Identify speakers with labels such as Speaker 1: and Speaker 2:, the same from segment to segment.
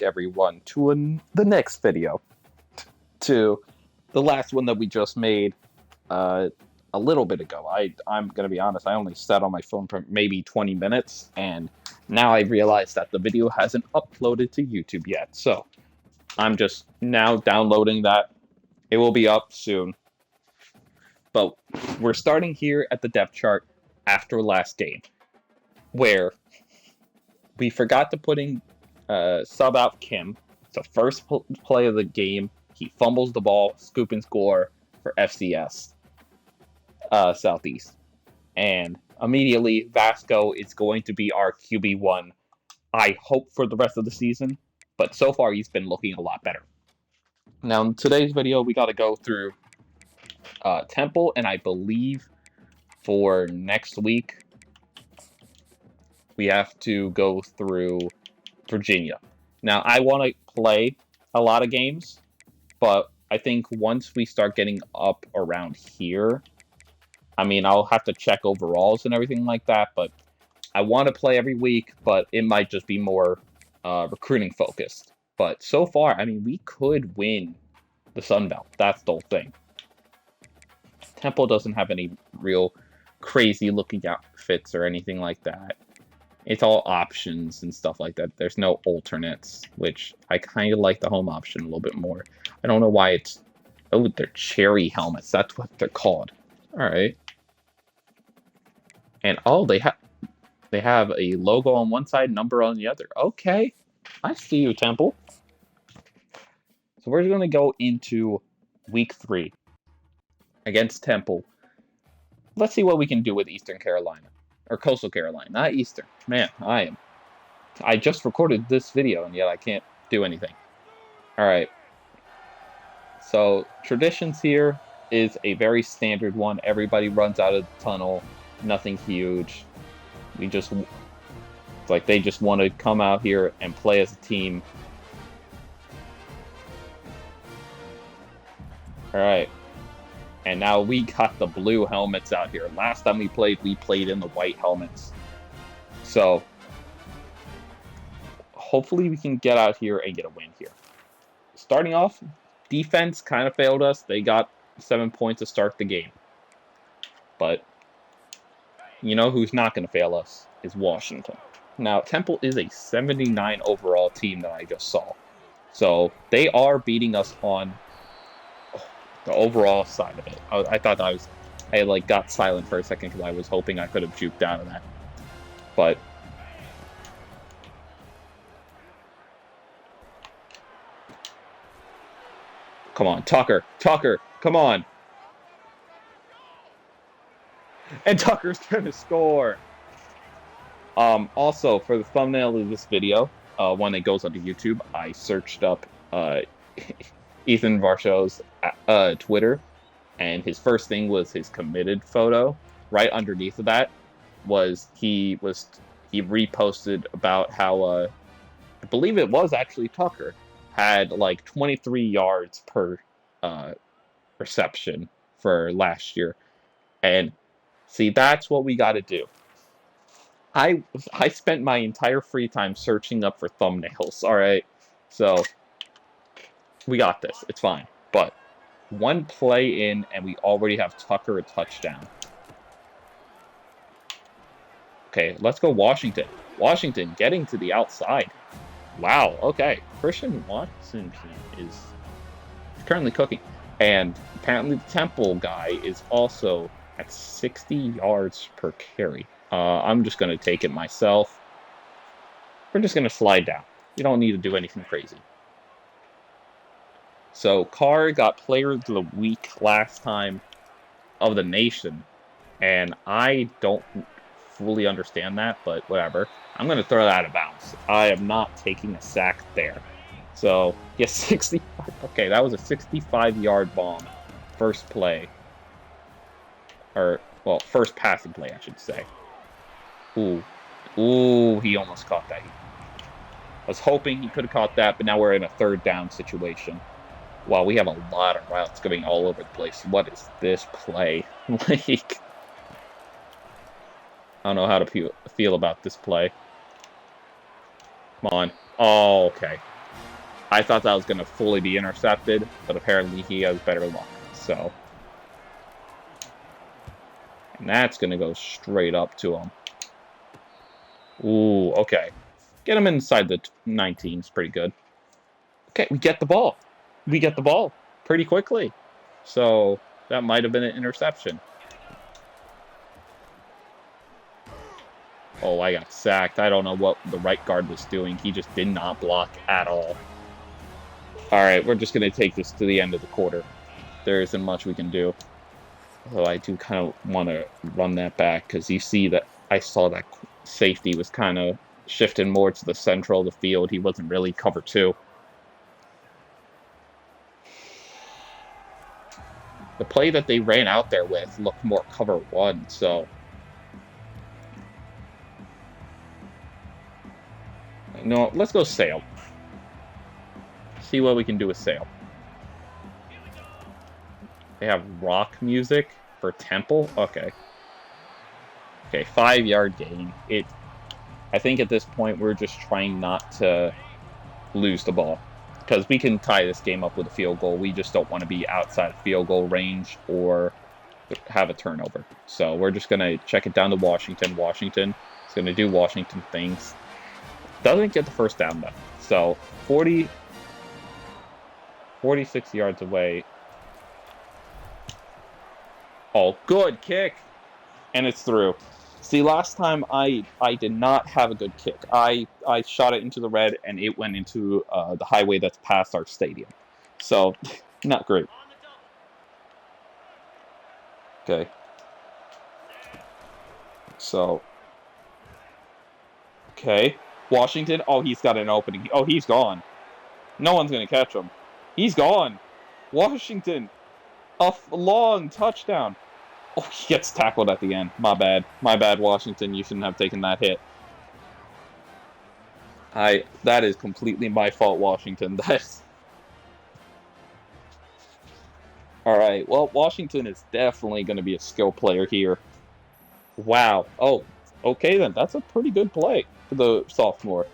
Speaker 1: everyone to the next video, to the last one that we just made a little bit ago. I'm going to be honest, I only sat on my phone for maybe 20 minutes, and now I realize that the video hasn't uploaded to YouTube yet, so I'm just now downloading that. It will be up soon. But we're starting here at the depth chart after last game, where we forgot to put in sub out Kim. It's the first play of the game. He fumbles the ball, scoop and score for FCS Southeast. And immediately, Vasko is going to be our QB1, I hope, for the rest of the season. But so far, he's been looking a lot better. Now, in today's video, we got to go through Temple, and I believe for next week, we have to go through Virginia. Now, I want to play a lot of games, but I think once we start getting up around here, I mean, I'll have to check overalls and everything like that, but I want to play every week, but it might just be more recruiting focused. But so far, I mean, we could win the Sun Belt. That's the whole thing. Temple doesn't have any real crazy looking outfits or anything like that. It's all options and stuff like that. There's no alternates, which I kind of like the home option a little bit more. I don't know why it's... Oh, they're cherry helmets. That's what they're called. All right. And oh, they have a logo on one side, number on the other. Okay. I see you, Temple. So we're going to go into week 3 against Temple. Let's see what we can do with Eastern Carolina. Or Coastal Carolina, not Eastern. Man, I just recorded this video, and yet I can't do anything. Alright. So, traditions here is a very standard one. Everybody runs out of the tunnel. Nothing huge. It's like they just want to come out here and play as a team. Alright. And now we got the blue helmets out here. Last time we played in the white helmets. So, hopefully we can get out here and get a win here. Starting off, defense kind of failed us. They got 7 points to start the game. But, you know who's not going to fail us is Washington. Now, Temple is a 79 overall team that I just saw. So, they are beating us on the overall side of it. I thought I like got silent for a second because I was hoping I could have juked out of that. But come on, Tucker, come on. And Tucker's gonna score. Also, for the thumbnail of this video, when it goes onto YouTube, I searched up Ethan Varshaw's Twitter, and his first thing was his committed photo. Right underneath of that was he reposted about how I believe it was actually Tucker had like 23 yards per reception for last year. And see, that's what we got to do. I spent my entire free time searching up for thumbnails. All right, so we got this. It's fine. But one play in, and we already have Tucker a touchdown. Okay, let's go Washington. Washington getting to the outside. Wow, okay. Christian Watson is currently cooking. And apparently the Temple guy is also at 60 yards per carry. I'm just going to take it myself. We're just going to slide down. You don't need to do anything crazy. So, Carr got Player of the Week last time of the nation, and I don't fully understand that, but whatever. I'm going to throw that out of bounds. I am not taking a sack there. So, yes, 65. Okay, that was a 65-yard bomb. First play. Or, well, first passing play, I should say. Ooh, he almost caught that. I was hoping he could have caught that, but now we're in a third down situation. Wow, we have a lot of routes going all over the place. What is this play? Like, I don't know how to feel about this play. Come on. Oh, okay. I thought that was going to fully be intercepted, but apparently he has better luck. So, and that's going to go straight up to him. Ooh, okay. Get him inside the 19 is pretty good. Okay, we get the ball. We get the ball pretty quickly. So that might have been an interception. Oh, I got sacked. I don't know what the right guard was doing. He just did not block at all. All right, we're just going to take this to the end of the quarter. There isn't much we can do. Although I do kind of want to run that back because you see that I saw that safety was kind of shifting more to the central of the field. He wasn't really cover 2. The play that they ran out there with looked more cover 1, so... No, let's go sail. See what we can do with sail. They have rock music for temple? Okay. Okay, 5-yard gain. I think at this point we're just trying not to lose the ball. Because we can tie this game up with a field goal. We just don't want to be outside field goal range or have a turnover. So we're just going to check it down to Washington. Washington is going to do Washington things. Doesn't get the first down, though. So 46 yards away. Oh, good kick. And it's through. See, last time I did not have a good kick. I shot it into the red, and it went into the highway that's past our stadium. So, not great. Okay. So. Okay. Washington. Oh, he's got an opening. Oh, he's gone. No one's going to catch him. He's gone. Washington. A long touchdown. Oh, he gets tackled at the end. My bad. My bad, Washington. You shouldn't have taken that hit. That is completely my fault, Washington. All right. Well, Washington is definitely going to be a skill player here. Wow. Oh, okay then. That's a pretty good play for the sophomore.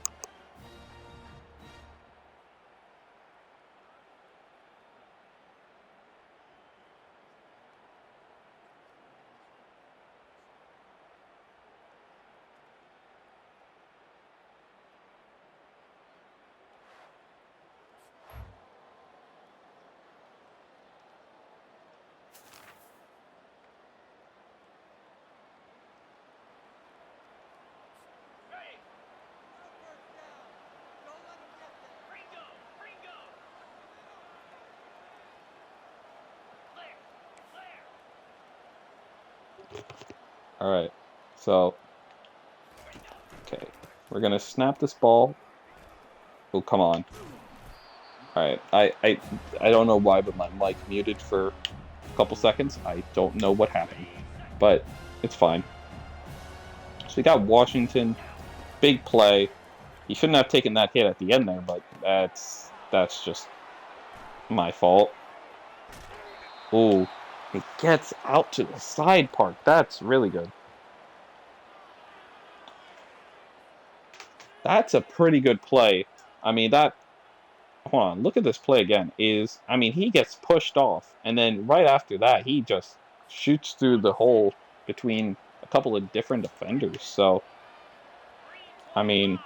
Speaker 1: All right, so, okay, we're gonna snap this ball. Oh, come on. All right, I don't know why, but my mic muted for a couple seconds. I don't know what happened, but it's fine. So we got Washington, big play. He shouldn't have taken that hit at the end there, but that's just my fault. Oh. It gets out to the side part. That's really good. That's a pretty good play. I mean, hold on, look at this play again. He gets pushed off, and then right after that, he just shoots through the hole between a couple of different defenders. So, I mean...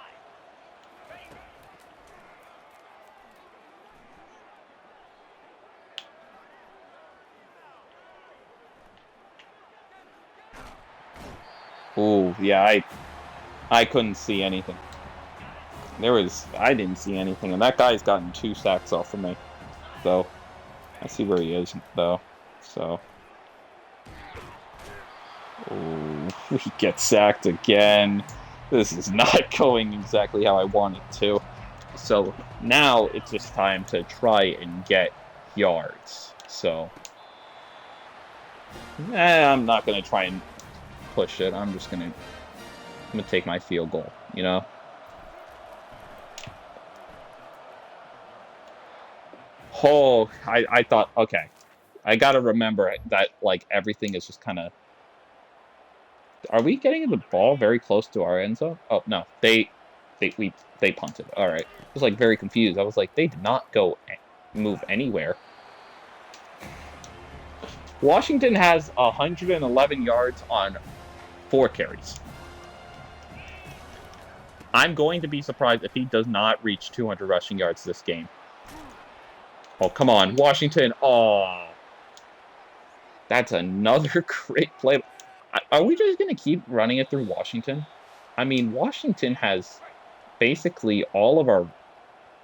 Speaker 1: Ooh, yeah, I couldn't see anything. I didn't see anything, and that guy's gotten 2 sacks off of me. So, I see where he is, though. So. Ooh, we get sacked again. This is not going exactly how I want it to. So, now it's just time to try and get yards. So. I'm not going to try and push it. I'm gonna take my field goal, you know? Oh, I thought, okay. I gotta remember that, like, everything is just kind of... Are we getting the ball very close to our end zone? Oh, no. they punted. All right. I was like very confused. I was like, they did not move anywhere. Washington has 111 yards on 4 carries. I'm going to be surprised if he does not reach 200 rushing yards this game. Oh, come on. Washington. Oh. That's another great play. Are we just going to keep running it through Washington? I mean, Washington has basically all of our,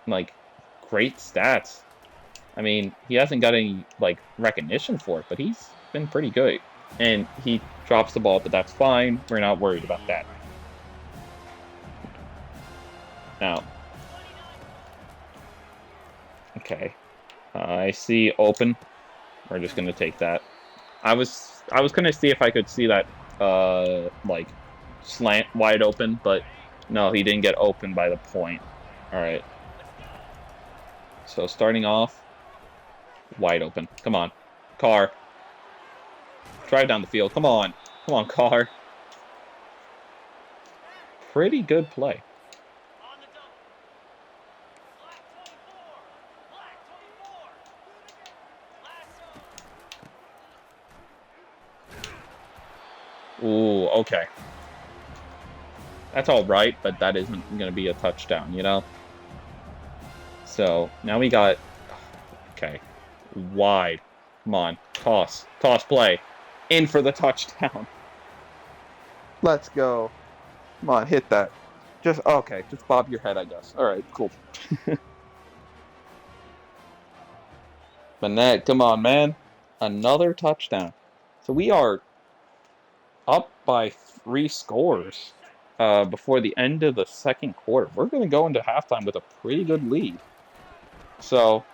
Speaker 1: like, great stats. I mean, he hasn't got any, like, recognition for it, but he's been pretty good. And he drops the ball, but that's fine. We're not worried about that. Now. Okay. I see open. We're just going to take that. I was going to see if I could see that, like, slant wide open, but no, he didn't get open by the point. All right. So starting off, wide open. Come on. Carr. Drive down the field. Come on. Come on, Carr. Pretty good play. Ooh, okay. That's all right, but that isn't going to be a touchdown, you know? So, now we got... Okay. Wide. Come on. Toss. Toss play. In for the touchdown. Let's go. Come on, hit that. Okay, just bob your head, I guess. All right, cool. Bennett, come on, man. Another touchdown. So we are up by 3 scores before the end of the second quarter. We're going to go into halftime with a pretty good lead. So,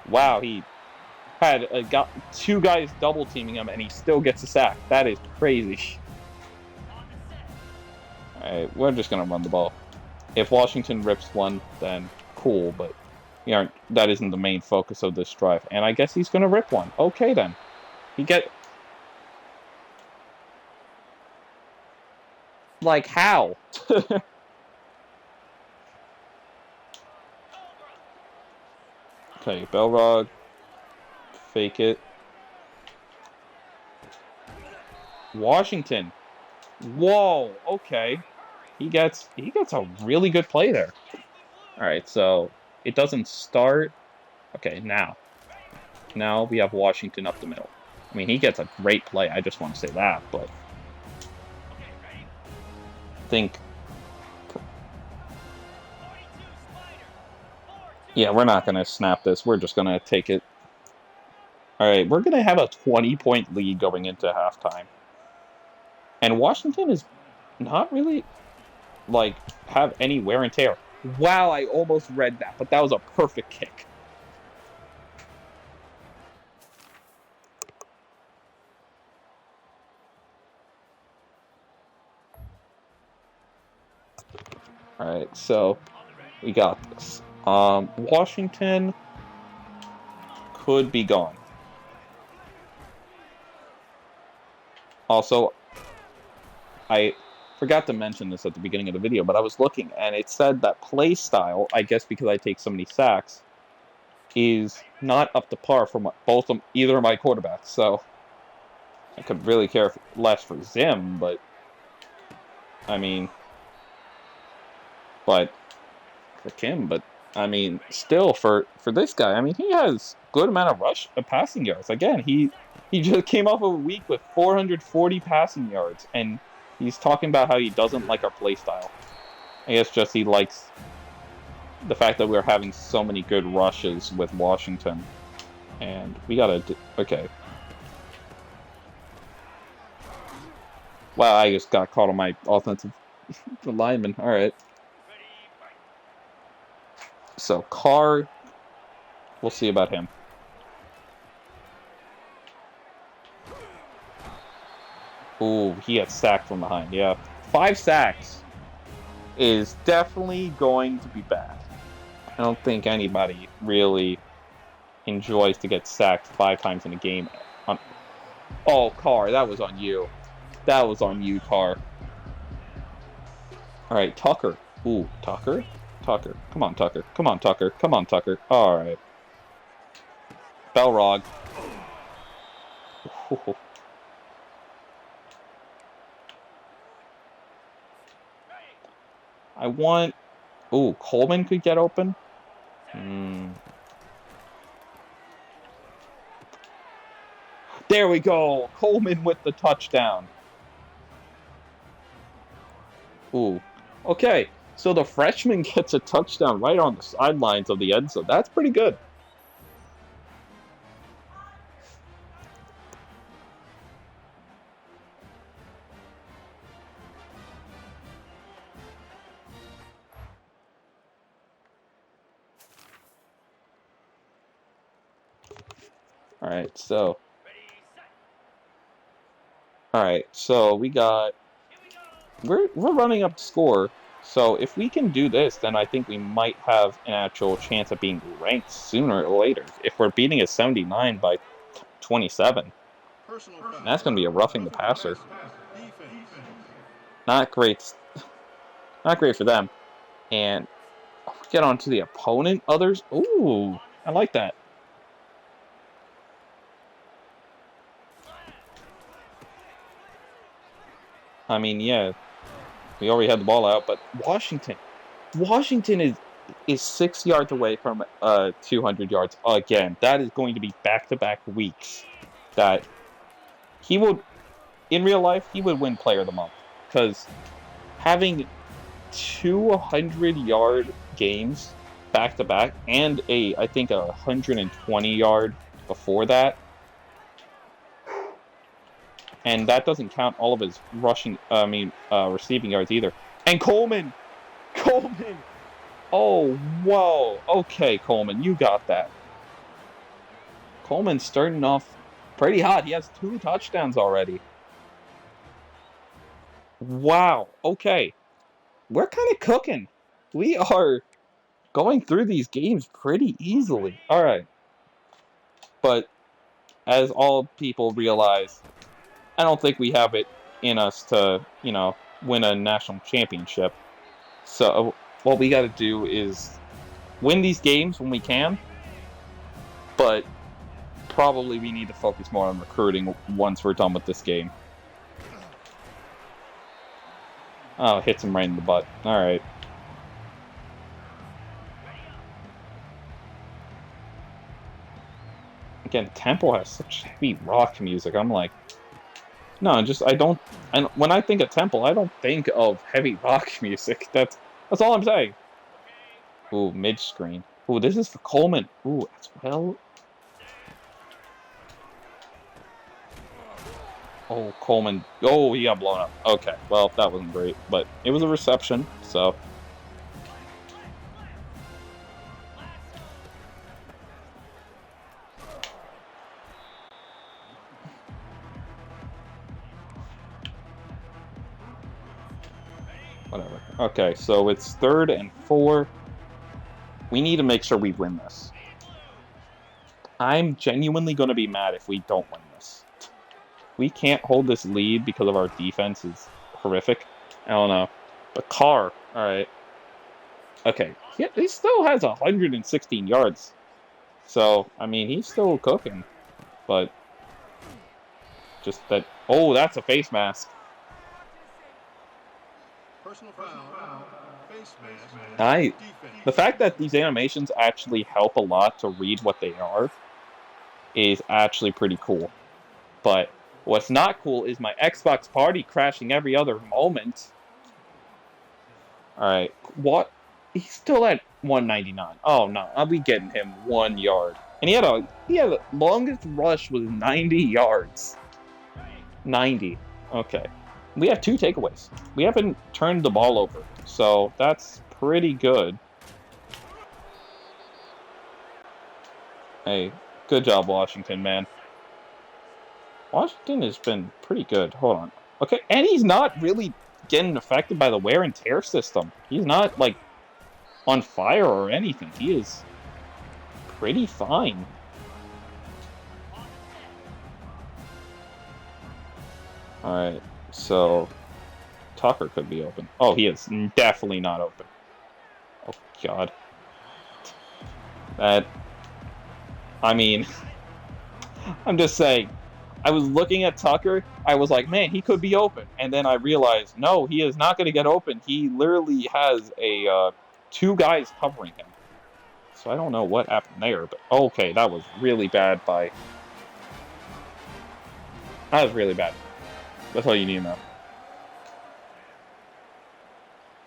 Speaker 1: wow, he had got 2 guys double teaming him, and he still gets a sack. That is crazy. All right, we're just going to run the ball. If Washington rips one, then cool, but that isn't the main focus of this drive. And I guess he's going to rip one. Okay, then. Like, how? Okay, Belrog. Fake it. Washington. Whoa, okay. He gets a really good play there. Alright, so it doesn't start. Okay, now. Now we have Washington up the middle. I mean, he gets a great play. I just want to say that, but yeah, we're not going to snap this. We're just going to take it. All right, we're going to have a 20-point lead going into halftime. And Washington is not really, like, have any wear and tear. Wow, I almost read that, but that was a perfect kick. All right, so we got this. Washington could be gone. Also, I forgot to mention this at the beginning of the video, but I was looking, and it said that play style, I guess because I take so many sacks, is not up to par for either of my quarterbacks. So I could really care less for Zim, but I mean, but for Kim, but I mean, still for this guy, I mean, he has good amount of passing yards. Again, he just came off of a week with 440 passing yards, and he's talking about how he doesn't like our play style. I guess just he likes the fact that we're having so many good rushes with Washington, and we gotta okay. Wow, I just got caught on my offensive lineman. All right. So, Carr, we'll see about him. Ooh, he gets sacked from behind. Yeah, 5 sacks is definitely going to be bad. I don't think anybody really enjoys to get sacked 5 times in a game. Oh, Carr, that was on you. That was on you, Carr. All right, Tucker. Ooh, Tucker? Tucker. Come on, Tucker. Come on, Tucker. Come on, Tucker. All right. Belrog. Ooh. I want... Ooh, Coleman could get open? There we go! Coleman with the touchdown. Ooh. Okay, so the freshman gets a touchdown right on the sidelines of the end zone. That's pretty good. Alright, so we got... We're running up the score, so if we can do this, then I think we might have an actual chance of being ranked sooner or later. If we're beating a 79 by 27, that's going to be a roughing the passer. Not great. Not great for them. And get on to the opponent. Others. Ooh, I like that. I mean, yeah, we already had the ball out, but Washington is 6 yards away from 200 yards again. That is going to be back-to-back weeks that he would, in real life, he would win Player of the Month, because having 200-yard games back-to-back and I think a 120-yard before that, and that doesn't count all of his receiving yards either. And Coleman! Oh, whoa. Okay, Coleman, you got that. Coleman's starting off pretty hot. He has 2 touchdowns already. Wow. Okay. We're kind of cooking. We are going through these games pretty easily. All right. But as all people realize, I don't think we have it in us to, win a national championship. So what we got to do is win these games when we can, but probably we need to focus more on recruiting once we're done with this game. Oh, hits him right in the butt. All right. Again, Temple has such heavy rock music. I'm like, no, when I think of Temple, I don't think of heavy rock music. That's all I'm saying. Ooh, mid-screen. Ooh, this is for Coleman. Ooh, as well. Oh, Coleman. Oh, he got blown up. Okay, well, that wasn't great, but it was a reception, so. Whatever. Okay, so it's 3rd and 4. We need to make sure we win this. I'm genuinely going to be mad if we don't win this. We can't hold this lead because of our defense is horrific. I don't know. But Carr, all right. Okay, he still has 116 yards. So, I mean, he's still cooking. But just that... Oh, that's a face mask. The fact that these animations actually help a lot to read what they are is actually pretty cool. But what's not cool is my Xbox party crashing every other moment. Alright, what? He's still at 199. Oh no, I'll be getting him 1 yard. And he had the longest rush was 90 yards. 90. Okay. We have 2 takeaways. We haven't turned the ball over, so that's pretty good. Hey, good job, Washington, man. Washington has been pretty good. Hold on. Okay, and he's not really getting affected by the wear and tear system. He's not, like, on fire or anything. He is pretty fine. Alright, so Tucker could be open. Oh, he is definitely not open. Oh, God. I mean, I'm just saying. I was looking at Tucker. I was like, man, he could be open. And then I realized, no, he is not going to get open. He literally has two guys covering him. So I don't know what happened there. But okay, that was really bad by... That was really bad. That's all you need to know.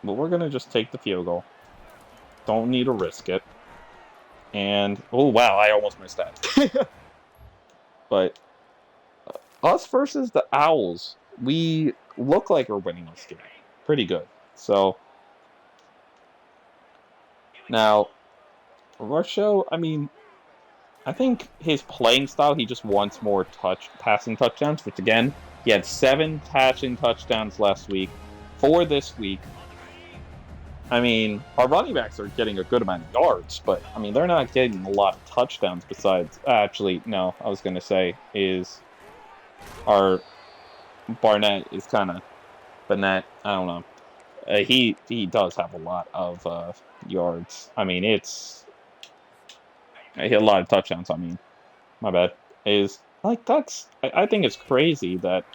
Speaker 1: But we're going to just take the field goal. Don't need to risk it. And, oh, wow, I almost missed that. But us versus the Owls, we look like we're winning this game. Pretty good. So, now, Vasko, I mean, I think his playing style, he just wants more passing touchdowns, which, again, he had 7 passing touchdowns last week. 4 this week. I mean, our running backs are getting a good amount of yards, but, I mean, they're not getting a lot of touchdowns besides... Actually, no, I was going to say is our Barnett is kind of... Burnett, I don't know. He does have a lot of yards. I mean, it's... He had a lot of touchdowns, I mean. My bad. I think it's crazy that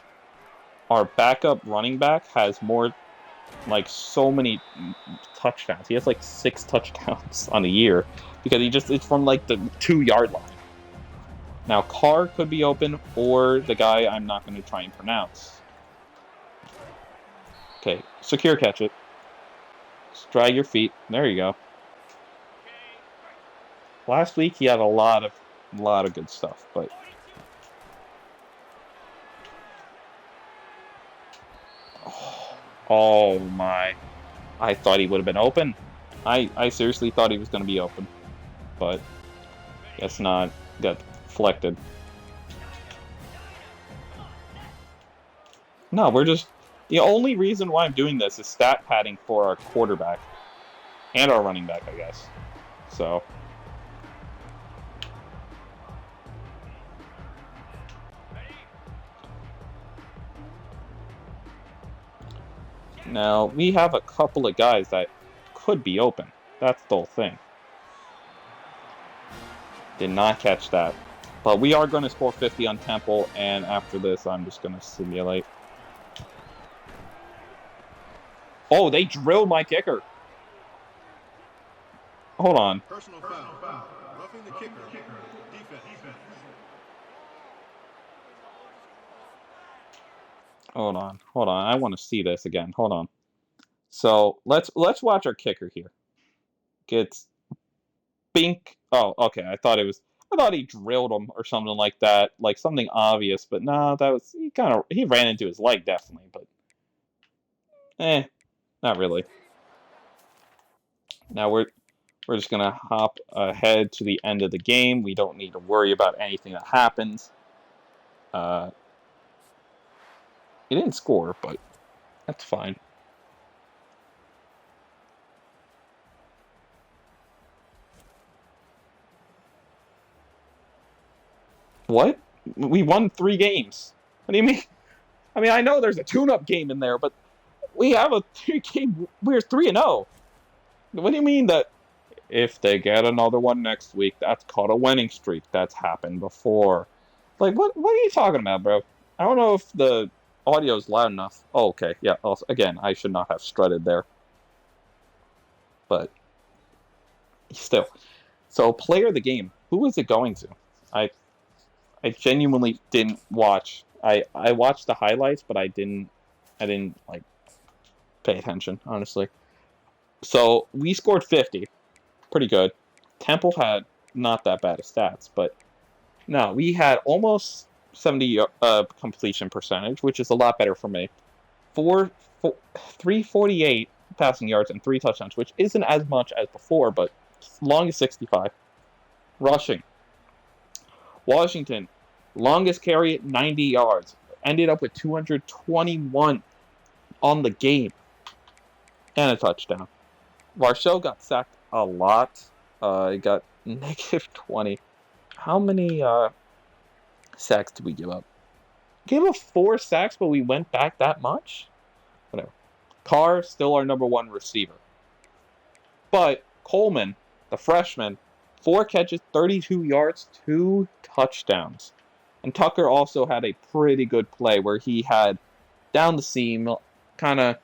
Speaker 1: our backup running back has more... so many touchdowns. He has 6 touchdowns on the year because it's from the 2-yard line. Now Carr could be open or the guy I'm not going to try and pronounce. Okay, secure catch it. Just drag your feet. There you go. Last week he had a lot of good stuff, but oh my. I thought he would have been open. I seriously thought he was going to be open. But guess not. Got deflected. No, we're just... The only reason why I'm doing this is stat padding for our quarterback. And our running back, I guess. So... Now, we have a couple of guys that could be open. That's the whole thing. Did not catch that. But we are going to score 50 on Temple, and after this, I'm just going to simulate. Oh, they drilled my kicker. Hold on. Personal foul. Roughing the kicker. Defense. Hold on. I want to see this again. Hold on. So let's watch our kicker here. Gets bink. Oh, okay. I thought he drilled him or something like that, something obvious. But no, that was he ran into his leg definitely, but not really. Now we're just gonna hop ahead to the end of the game. We don't need to worry about anything that happens. He didn't score, but that's fine. What? We won 3 games. What do you mean? I mean, I know there's a tune-up game in there, but we have a 3-game... We're 3-0. What do you mean that if they get another one next week, that's called a winning streak? That's happened before. What are you talking about, bro? I don't know if the audio is loud enough. Oh, okay. Yeah, also, again, I should not have strutted there. But still. So, player of the game. Who is it going to? I genuinely didn't watch. I watched the highlights, but I didn't pay attention, honestly. So we scored 50. Pretty good. Temple had not that bad of stats, but no, we had almost 70 completion percentage, which is a lot better for me. 348 passing yards and 3 touchdowns, which isn't as much as before, but longest 65. Rushing. Washington, longest carry, 90 yards. Ended up with 221 on the game. And a touchdown. Vasko got sacked a lot. He got negative 20. How many sacks did we give up? Gave up 4 sacks, but we went back that much? Whatever. Carr, still our #1 receiver. But Coleman, the freshman, 4 catches, 32 yards, 2 touchdowns. And Tucker also had a pretty good play where he had down the seam, kind of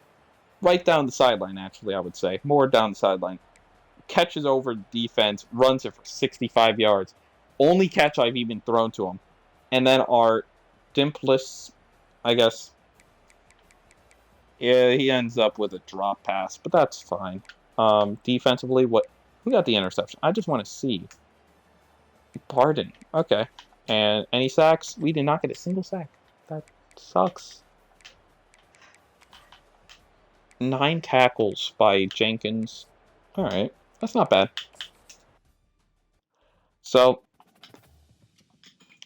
Speaker 1: right down the sideline, actually, I would say. More down the sideline. Catches over defense, runs it for 65 yards. Only catch I've even thrown to him. And then our Dimpless, I guess, yeah, he ends up with a drop pass, but that's fine. Defensively, who got the interception? I just want to see. Pardon. Okay. And any sacks? We did not get a single sack. That sucks. 9 tackles by Jenkins. All right. That's not bad. So,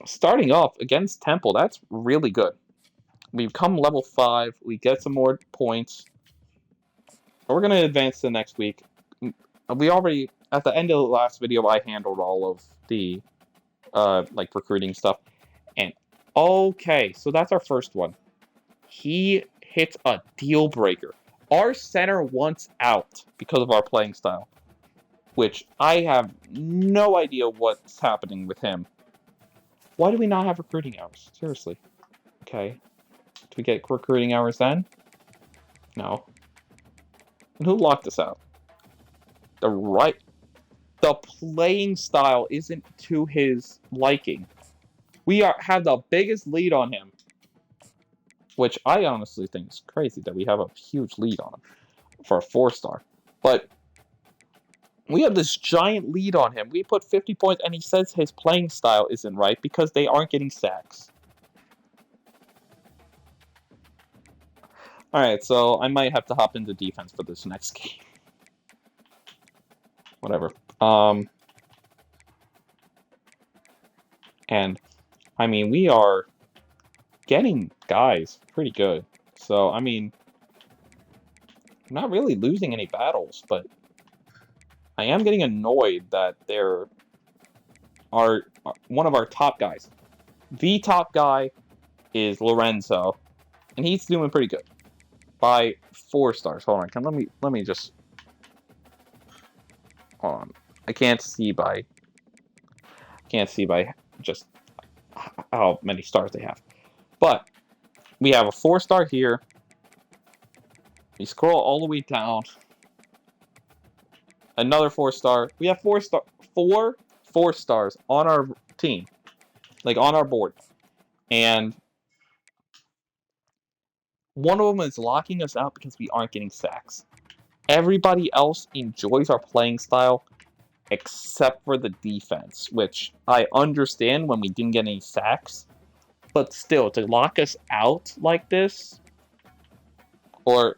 Speaker 1: starting off against Temple, that's really good. We've come level 5. We get some more points. We're going to advance to next week. We already, at the end of the last video, I handled all of the recruiting stuff. And okay, so that's our first one. He hits a deal breaker. Our center wants out because of our playing style, which I have no idea what's happening with him. Why do we not have recruiting hours? Seriously. Okay. Do we get recruiting hours then? No. And who locked us out? The playing style isn't to his liking. We have the biggest lead on him, which I honestly think is crazy that we have a huge lead on him for a 4-star. But we have this giant lead on him. We put 50 points, and he says his playing style isn't right because they aren't getting sacks. Alright, so I might have to hop into defense for this next game. Whatever. And, I mean, we are getting guys pretty good. So, I mean, I'm not really losing any battles, but I am getting annoyed that there are one of our top guys. The top guy is Lorenzo, and he's doing pretty good. By 4 stars. Hold on, let me just hold on. I can't see by just how many stars they have. But we have a 4-star here. We scroll all the way down. Another 4-star. We have 4 4-stars on our team. Like on our board. And one of them is locking us out because we aren't getting sacks. Everybody else enjoys our playing style except for the defense, which I understand when we didn't get any sacks. But still, to lock us out like this, not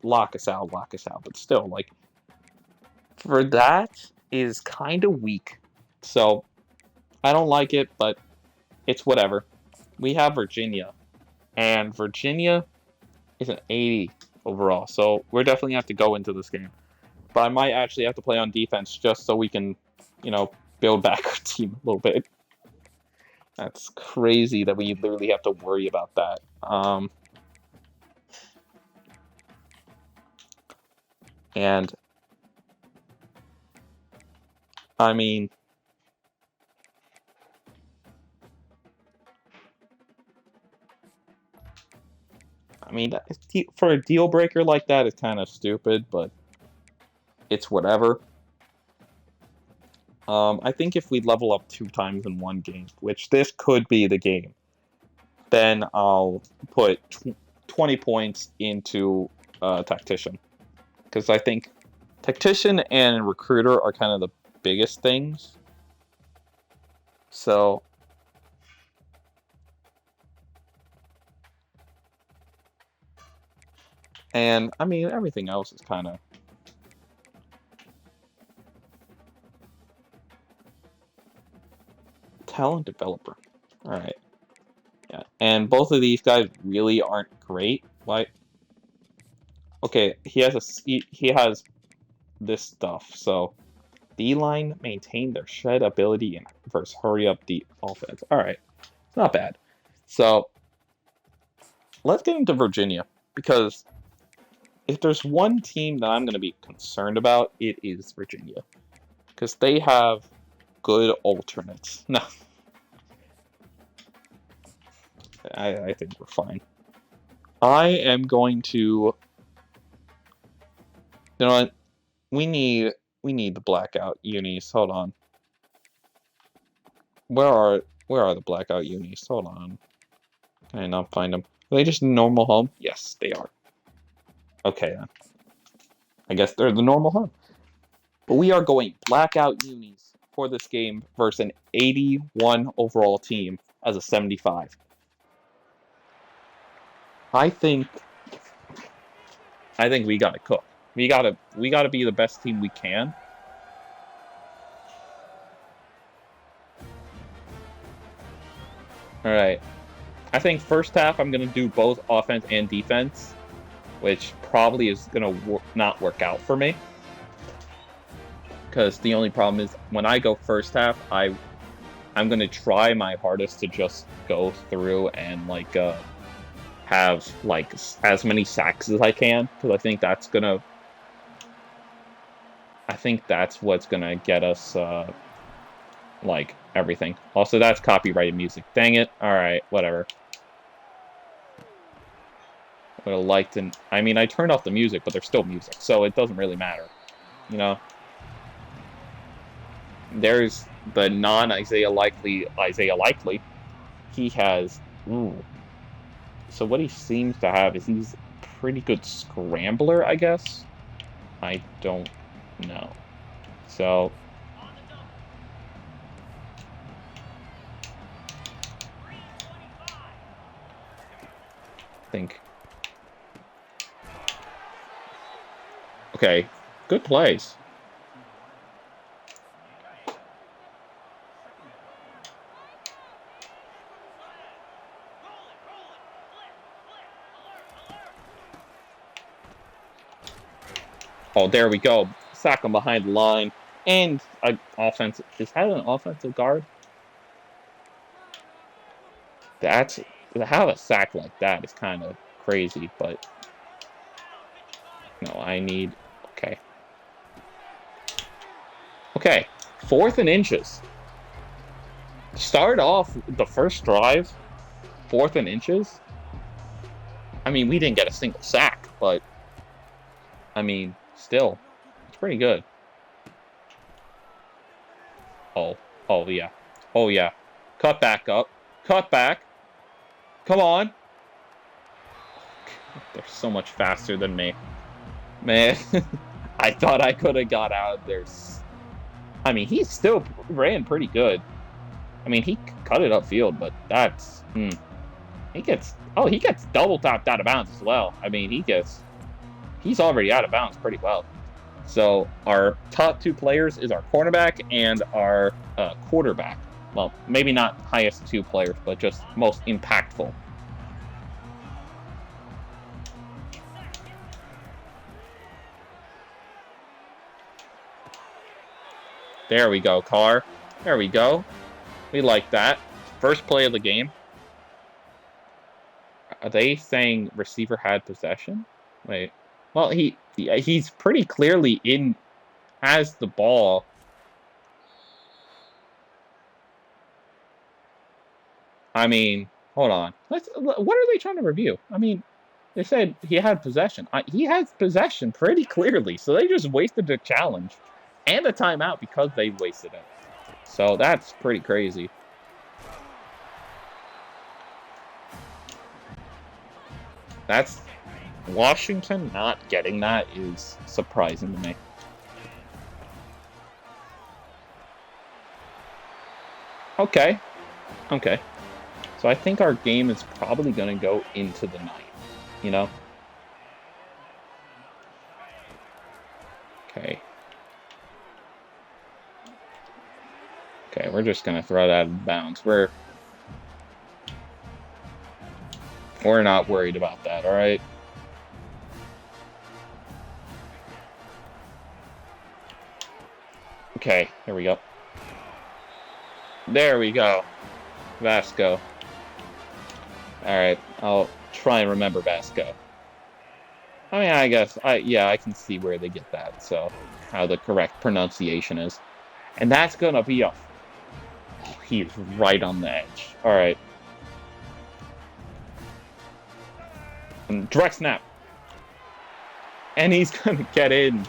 Speaker 1: lock us out, but still, like, for that is kind of weak. So, I don't like it, but it's whatever. We have Virginia, and Virginia is an 80 overall, so we're definitely going to have to go into this game. But I might actually have to play on defense just so we can, build back our team a little bit. That's crazy that we literally have to worry about that. And, I mean, for a deal breaker like that, it's kind of stupid, but it's whatever. I think if we level up 2 times in one game, which this could be the game, then I'll put 20 points into Tactician. Because I think Tactician and Recruiter are kind of the biggest things. So, and, I mean, everything else is kind of... Talent developer. Alright. Yeah, and both of these guys really aren't great. Why? Okay, he has this stuff, so... D-line maintain their shed ability and versus hurry up the offense. Alright. It's not bad. So, let's get into Virginia. Because if there's one team that I'm going to be concerned about, it is Virginia. Because they have good alternates. No. I think we're fine. I am going to... You know what? We need the blackout unis. Hold on. Where are the blackout unis? Hold on. Can I not find them? Are they just normal home? Yes, they are. Okay, then. I guess they're the normal home. But we are going blackout unis for this game versus an 81 overall team as a 75. I think we gotta cook. We gotta be the best team we can. All right. I think first half I'm gonna do both offense and defense, which probably is gonna not work out for me. Because the only problem is when I go first half, I'm gonna try my hardest to just go through and like have like as many sacks as I can, because I think that's what's gonna get us like everything. Also, that's copyrighted music. Dang it! All right, whatever. I would have liked to. I mean, I turned off the music, but there's still music, so it doesn't really matter, you know. There's the non-Isaiah Likely. He has. Ooh. So what he seems to have is he's a pretty good scrambler, I guess. I don't know. So. I think. Okay. Good plays. Oh, there we go. Sack him behind the line. And an offensive... Is that an offensive guard? That's... To have a sack like that is kind of crazy, but... No, I need... Okay. Okay. 4th and inches. Start off the first drive. 4th and inches. I mean, we didn't get a single sack, but... I mean... Still, it's pretty good. Oh, yeah. Oh, yeah. Cut back up. Cut back. Come on. They're so much faster than me. Man, I thought I could have got out of there. I mean, he still ran pretty good. I mean, he cut it upfield, but that's... He gets double tapped out of bounds as well. I mean, he's already out of bounds pretty well. So our top 2 players is our cornerback and our quarterback. Well, maybe not highest 2 players, but just most impactful. There we go, Carr. There we go. We like that. First play of the game. Are they saying receiver had possession? Wait. Well, he's pretty clearly has the ball. I mean, hold on. What are they trying to review? I mean, they said he had possession. He has possession pretty clearly, so they just wasted a challenge and a timeout because they wasted it. So that's pretty crazy. That's... Washington not getting that is surprising to me. Okay. So I think our game is probably going to go into the night, you know? Okay, we're just going to throw that out of bounds. We're not worried about that, all right? Okay, here we go. There we go. Vasko. Alright, I'll try and remember Vasko. I mean, I guess, yeah, I can see where they get that, so, how the correct pronunciation is. And that's gonna be a... Oh, he's right on the edge. Alright. Direct snap. And he's gonna get in.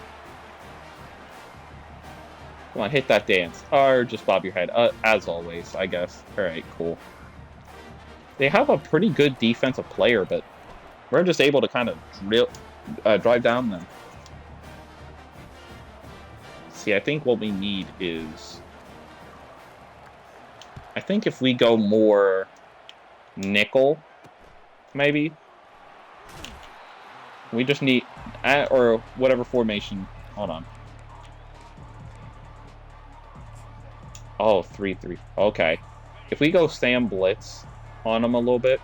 Speaker 1: Come on, hit that dance. Or just bob your head, as always, I guess. Alright, cool. They have a pretty good defensive player, but we're just able to kind of drive down them. See, I think what we need is... I think if we go more nickel, maybe. We just need... or whatever formation. Hold on. Oh, 3-3. Okay. If we go Sam Blitz on them a little bit,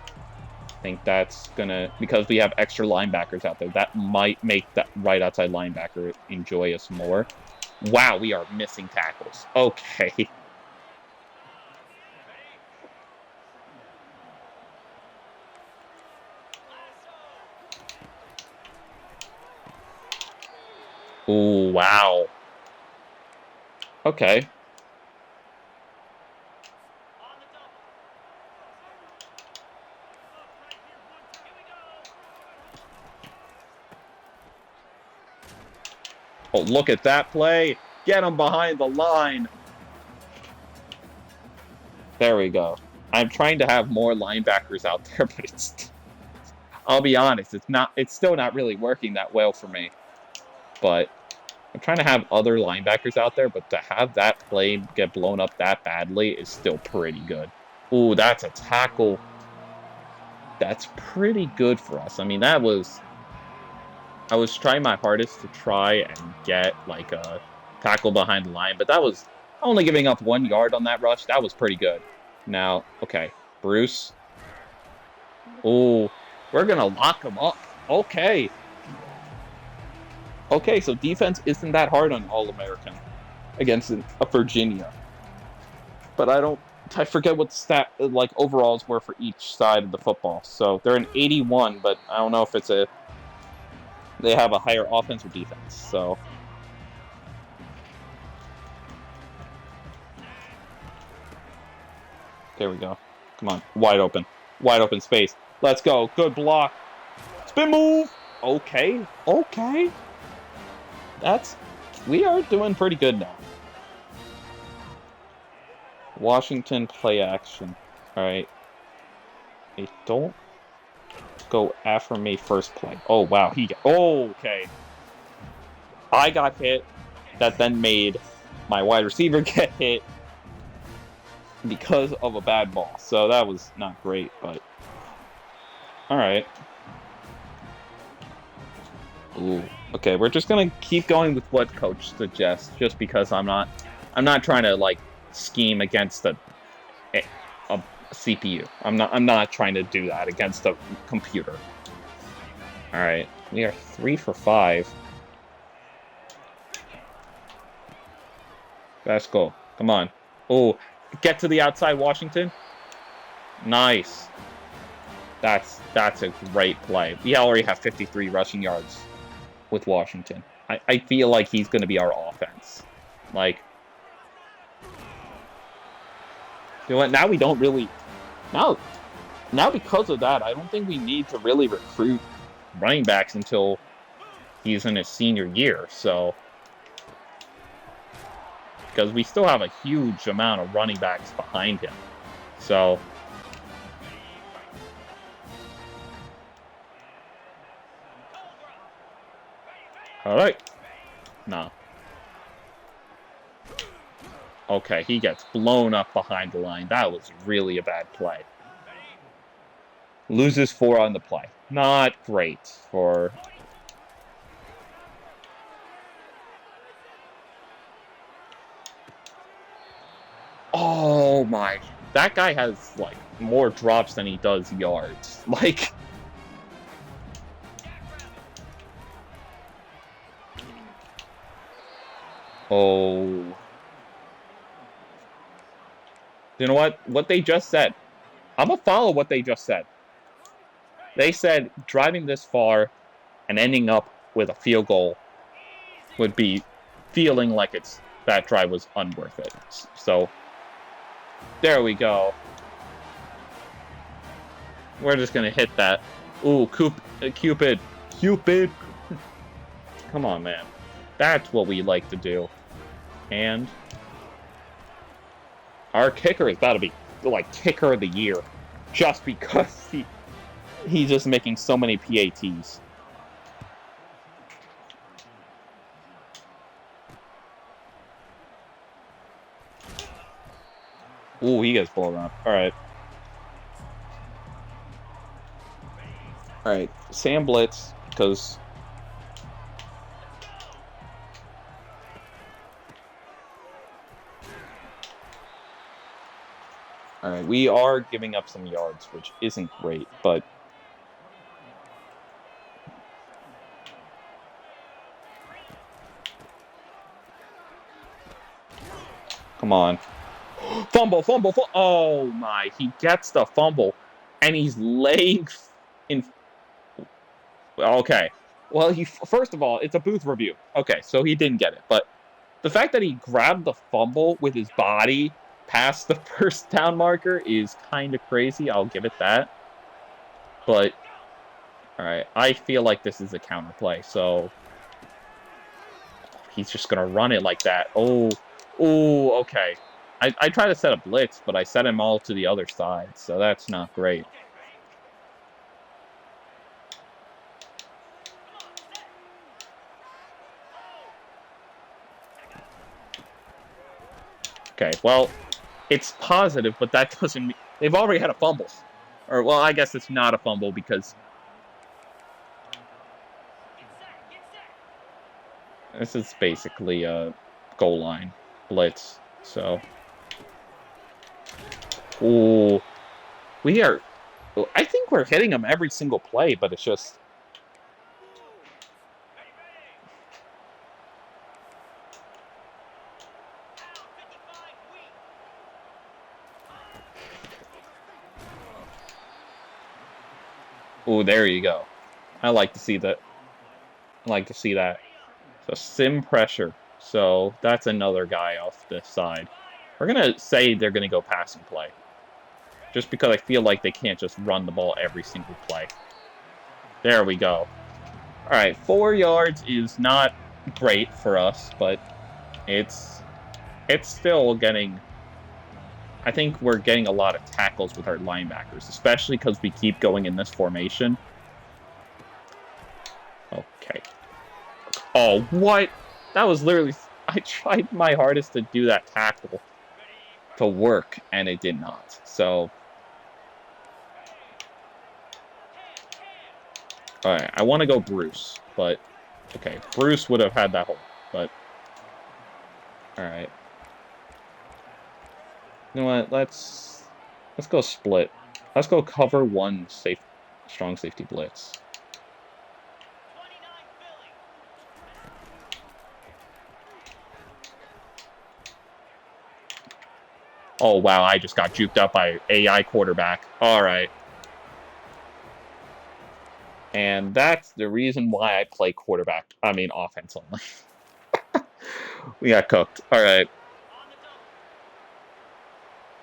Speaker 1: I think that's gonna... Because we have extra linebackers out there, that might make that right outside linebacker enjoy us more. Wow, we are missing tackles. Okay. Ooh, wow. Okay. Oh, look at that play. Get him behind the line. There we go. I'm trying to have more linebackers out there, but it's... I'll be honest, it's still not really working that well for me. But I'm trying to have other linebackers out there, but to have that play get blown up that badly is still pretty good. Ooh, that's a tackle. That's pretty good for us. I mean, that was... I was trying my hardest to try and get, like, a tackle behind the line, but that was only giving up 1 yard on that rush. That was pretty good. Now, okay, Bruce. Ooh, we're going to lock him up. Okay. Okay, so defense isn't that hard on All-American against Virginia. But I forget what stat, like, overalls were for each side of the football. So they're an 81, but I don't know if it's they have a higher offense or defense, so. There we go. Come on, wide open space. Let's go, good block. Spin move. Okay. We are doing pretty good now. Washington play action. All right. Hey, don't go after me first play. Oh, wow. Okay. I got hit. That then made my wide receiver get hit because of a bad ball. So that was not great, but... Alright. Ooh. Okay, we're just gonna keep going with what Coach suggests, just because I'm not trying to, like, scheme against a CPU. I'm not trying to do that against a computer. All right, we are 3 for 5. Vasko, come on. Oh, get to the outside, Washington. Nice. That's a great play. We already have 53 rushing yards with Washington. I feel like he's going to be our offense. Like, you know what? Now we don't really... Now because of that, I don't think we need to really recruit running backs until he's in his senior year, so... Because we still have a huge amount of running backs behind him. So... Alright. No. Okay, he gets blown up behind the line. That was really a bad play. Loses 4 on the play. Not great for... Oh my... That guy has, like, more drops than he does yards. Like... Oh... You know what? What they just said. I'm going to follow what they just said. They said, driving this far and ending up with a field goal would be feeling like that drive was unworth it. So there we go. We're just gonna hit that. Ooh, Cupid. Come on, man. That's what we like to do. And our kicker is about to be like kicker of the year, just because he's just making so many PATs. Ooh, he gets blown up. All right. All right, Sam blitz, because all right, we are giving up some yards, which isn't great, but come on. Fumble. Oh my, he gets the fumble, and he's laying in. Okay. Well, first of all, it's a booth review. Okay, so he didn't get it. But the fact that he grabbed the fumble with his body past the first down marker is kind of crazy. I'll give it that. But, all right, I feel like this is a counter play. So he's just going to run it like that. Oh, okay. I tried to set a blitz, but I set him all to the other side. So that's not great. Okay, well, it's positive, but that doesn't mean... They've already had a fumble. Or, well, I guess it's not a fumble because... This is basically a goal line blitz, so... Ooh. We are... I think we're hitting them every single play, but it's just... Ooh, there you go. I like to see that. So sim pressure. So that's another guy off this side. We're going to say they're going to go passing play. Just because I feel like they can't just run the ball every single play. There we go. All right, 4 yards is not great for us, but it's still getting... I think we're getting a lot of tackles with our linebackers, especially because we keep going in this formation. Okay. Oh, what? That was literally... I tried my hardest to do that tackle to work, and it did not. So... Alright, I want to go Bruce, but... Okay, Bruce would have had that hole, but... Alright. You know what? Let's go split. Let's go cover one strong safety blitz. Oh wow! I just got juked up by AI quarterback. All right, and that's the reason why I play quarterback. I mean offense only. We got cooked. All right.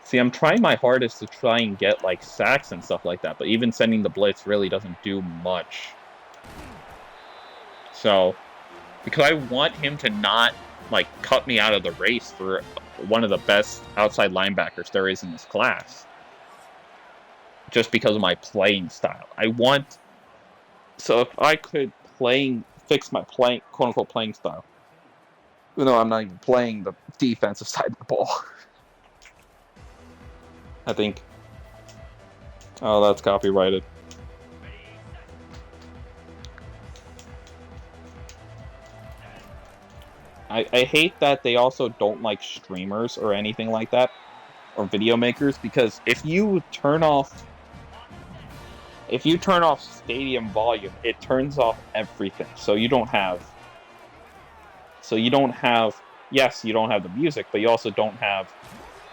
Speaker 1: See, I'm trying my hardest to try and get, like, sacks and stuff like that, but even sending the blitz really doesn't do much. So, because I want him to not, like, cut me out of the race for one of the best outside linebackers there is in this class. Just because of my playing style. So if I could fix my quote-unquote playing style, even though I'm not even playing the defensive side of the ball. I think. Oh, that's copyrighted. I hate that they also don't like streamers or anything like that, or video makers, because if you turn off stadium volume, it turns off everything. So you don't have. Yes, you don't have the music, but you also don't have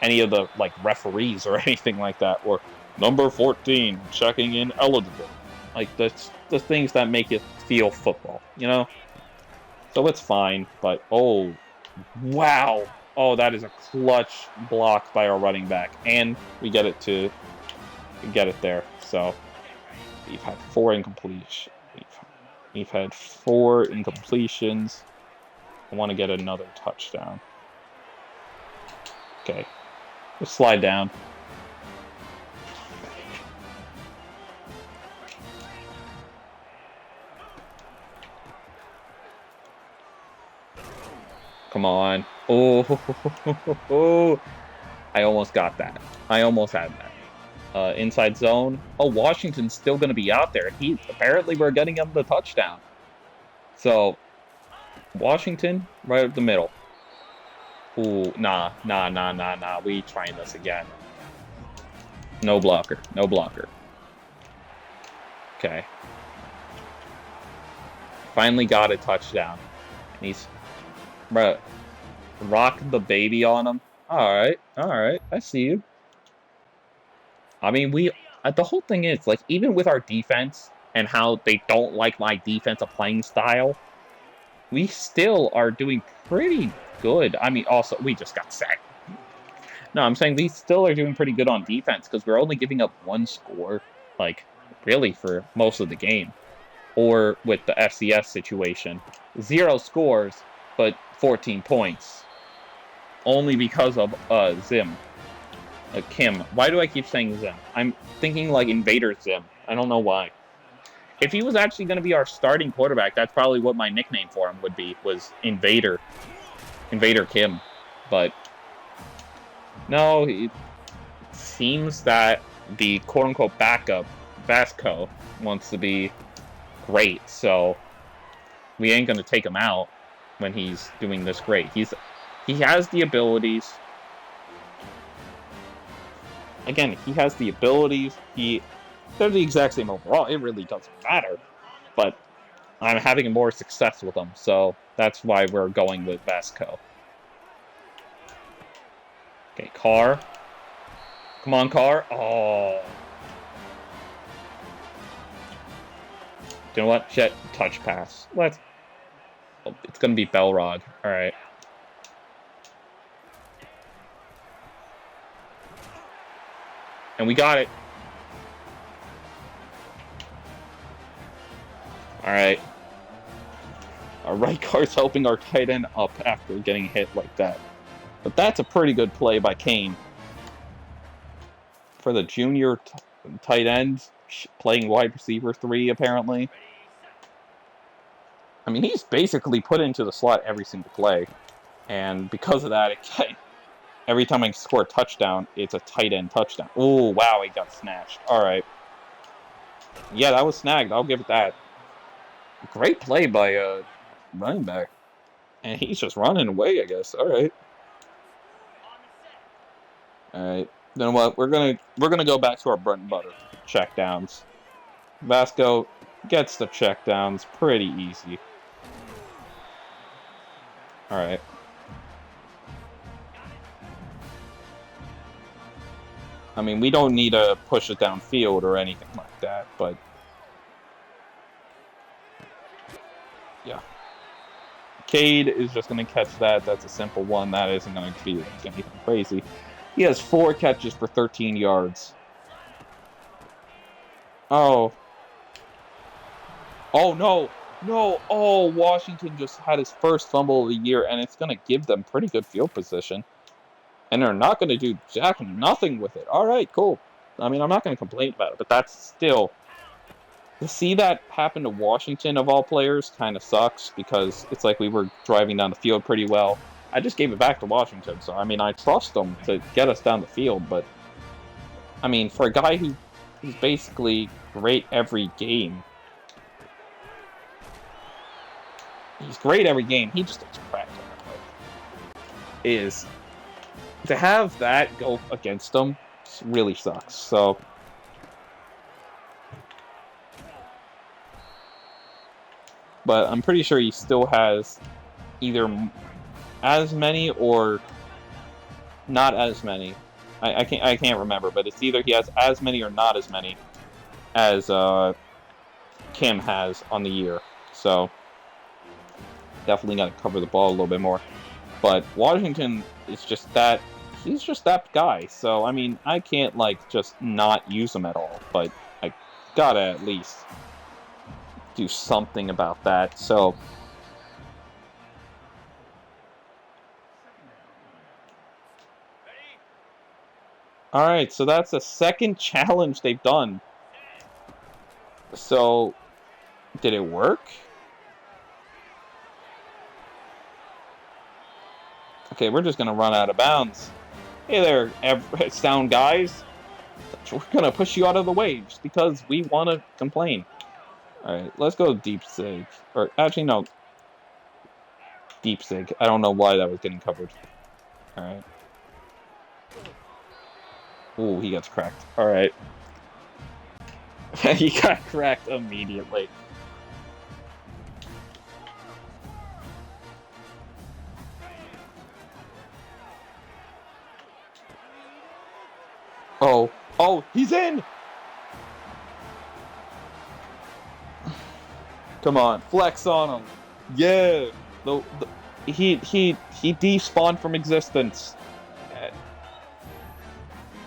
Speaker 1: any of the, like, referees or anything like that, or number 14 checking in eligible. Like, the things that make it feel football, you know? So it's fine, but, oh, wow. Oh, that is a clutch block by our running back. And we get it there. So we've had 4 incompletions. We've had 4 incompletions. I want to get another touchdown. Okay. Just slide down. Come on. Oh, I almost got that. I almost had that. Inside zone. Oh, Washington's still going to be out there. Apparently we're getting him the touchdown. So, Washington, right up the middle. Ooh, nah. We trying this again. No blocker. No blocker. Okay. Finally got a touchdown. And he's... Bro, rock the baby on him. Alright. I see you. I mean, the whole thing is, like, even with our defense and how they don't like my defensive playing style, we still are doing pretty good. I mean, also, we just got sacked. No, I'm saying we still are doing pretty good on defense because we're only giving up 1 score, like, really for most of the game. Or with the FCS situation, 0 scores, but 14 points. Only because of Zim. Kim. Why do I keep saying Zim? I'm thinking like Invader Zim. I don't know why. If he was actually going to be our starting quarterback, that's probably what my nickname for him would be, was Invader. Invader Kim. But no, it seems that the quote-unquote backup, Vasko, wants to be great, so we ain't going to take him out when he's doing this great. He has the abilities. Again, he has the abilities. They're the exact same overall. It really doesn't matter. But I'm having more success with them, so that's why we're going with Vasko. Okay, Carr. Come on, Carr. Oh. You know what? Jet touch pass. Let's... Oh, it's going to be Belrog. All right. And we got it. All right. Our right guard's helping our tight end up after getting hit like that. But that's a pretty good play by Kane. For the junior tight end, playing wide receiver 3, apparently. I mean, he's basically put into the slot every single play. And because of that, every time I score a touchdown, it's a tight end touchdown. Oh, wow, he got snatched. All right. Yeah, that was snagged. I'll give it that. Great play by running back. And he's just running away, I guess. All right. All right. Then what? We're gonna go back to our bread and butter. Checkdowns. Vasko gets the checkdowns pretty easy. All right. I mean, we don't need to push it downfield or anything like that, but yeah. Cade is just going to catch that. That's a simple one. That isn't going to be anything crazy. He has 4 catches for 13 yards. Oh. Oh, no. No. Oh, Washington just had his first fumble of the year, and it's going to give them pretty good field position. And they're not going to do nothing with it. All right, cool. I mean, I'm not going to complain about it, but that's still... To see that happen to Washington, of all players, kind of sucks, because it's like we were driving down the field pretty well. I just gave it back to Washington, so, I mean, I trust them to get us down the field, but... I mean, for a guy who's basically great every game... He's great every game, he just gets cracked on that play. Is... To have that go against him really sucks, so... But I'm pretty sure he still has either as many or not as many. I can't remember, but it's either he has as many or not as many as Kim has on the year. So definitely got to cover the ball a little bit more. But Washington is just that. He's just that guy. So, I mean, I can't, like, just not use him at all. But I gotta at least do something about that. So, alright, so that's the second challenge they've done. So, did it work? Okay, we're just gonna run out of bounds. Hey there, sound guys. We're gonna push you out of the way just because we want to complain. Alright, let's go deep sig. Or, actually, no. Deep sig. I don't know why that was getting covered. Alright. Ooh, he gets cracked. Alright. He got cracked immediately. Oh. Oh, he's in! Come on, flex on him. Yeah. He despawned from existence.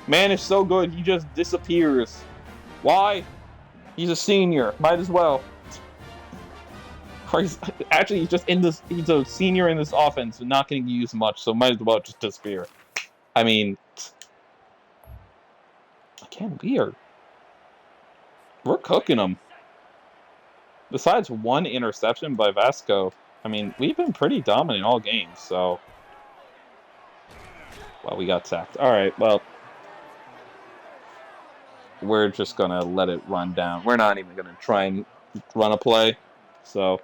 Speaker 1: Man is so good, he just disappears. Why? He's a senior. Might as well. Actually, he's just in this. He's a senior in this offense, and not getting used much, so might as well just disappear. I mean, again, we're cooking them. Besides one interception by Vasko, I mean, we've been pretty dominant all games. So, well, we got sacked. All right, well. We're just going to let it run down. We're not even going to try and run a play. So,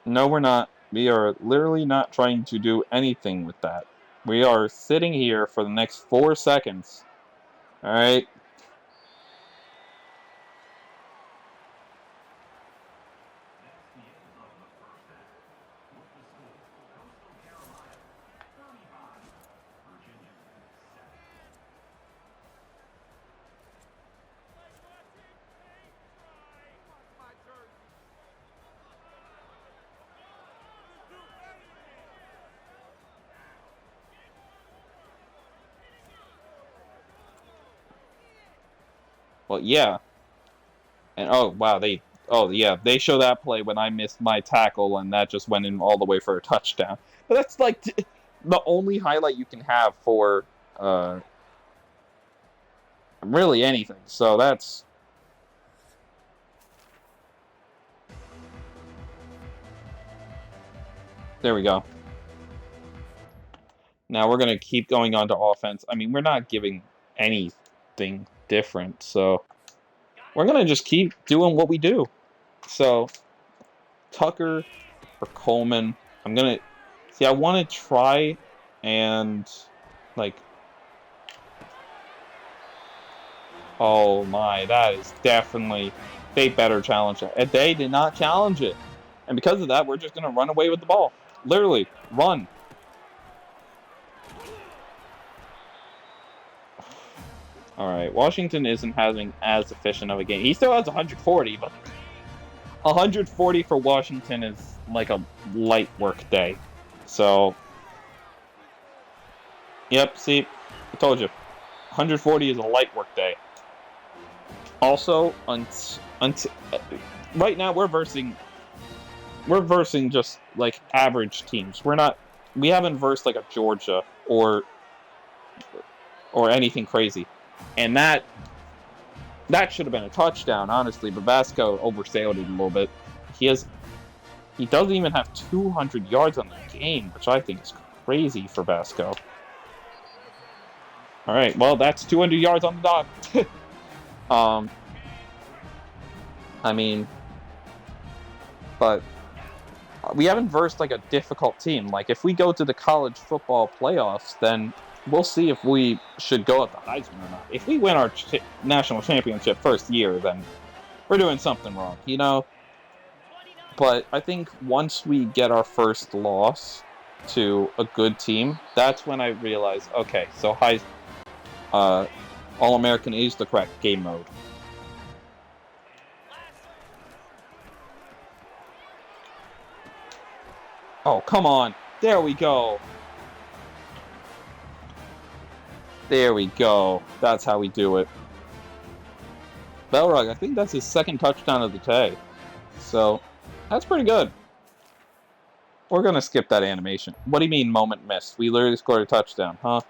Speaker 1: no, we're not. We are literally not trying to do anything with that. We are sitting here for the next 4 seconds. All right? Well, yeah. And, oh, wow, they show that play when I missed my tackle, and that just went in all the way for a touchdown. But that's, like, the only highlight you can have for, really anything. So that's... There we go. Now we're going to keep going on to offense. I mean, we're not giving anything different, so we're going to just keep doing what we do. So, Tucker or Coleman, I'm going to... See, I want to try and, like... Oh my, that is definitely... They better challenge it. And they did not challenge it. And because of that, we're just going to run away with the ball. Literally, run. Alright, Washington isn't having as efficient of a game. He still has 140, but 140 for Washington is like a light work day. So, yep, see, I told you. 140 is a light work day. Also, right now we're versing just like average teams. We haven't versed like a Georgia or anything crazy. And that should have been a touchdown, honestly, but Vasko oversailed it a little bit. He doesn't even have 200 yards on the game, which I think is crazy for Vasko. All right, well, that's 200 yards on the dot. I mean, but we haven't versed like a difficult team. Like, if we go to the college football playoffs, then we'll see if we should go at the Heisman or not. If we win our national championship first year, then we're doing something wrong, you know? But I think once we get our first loss to a good team, that's when I realize, okay, so All-American is the correct game mode. Oh, come on. There we go. There we go. That's how we do it. Belrog, I think that's his second touchdown of the day. So, that's pretty good. We're going to skip that animation. What do you mean moment missed? We literally scored a touchdown, huh?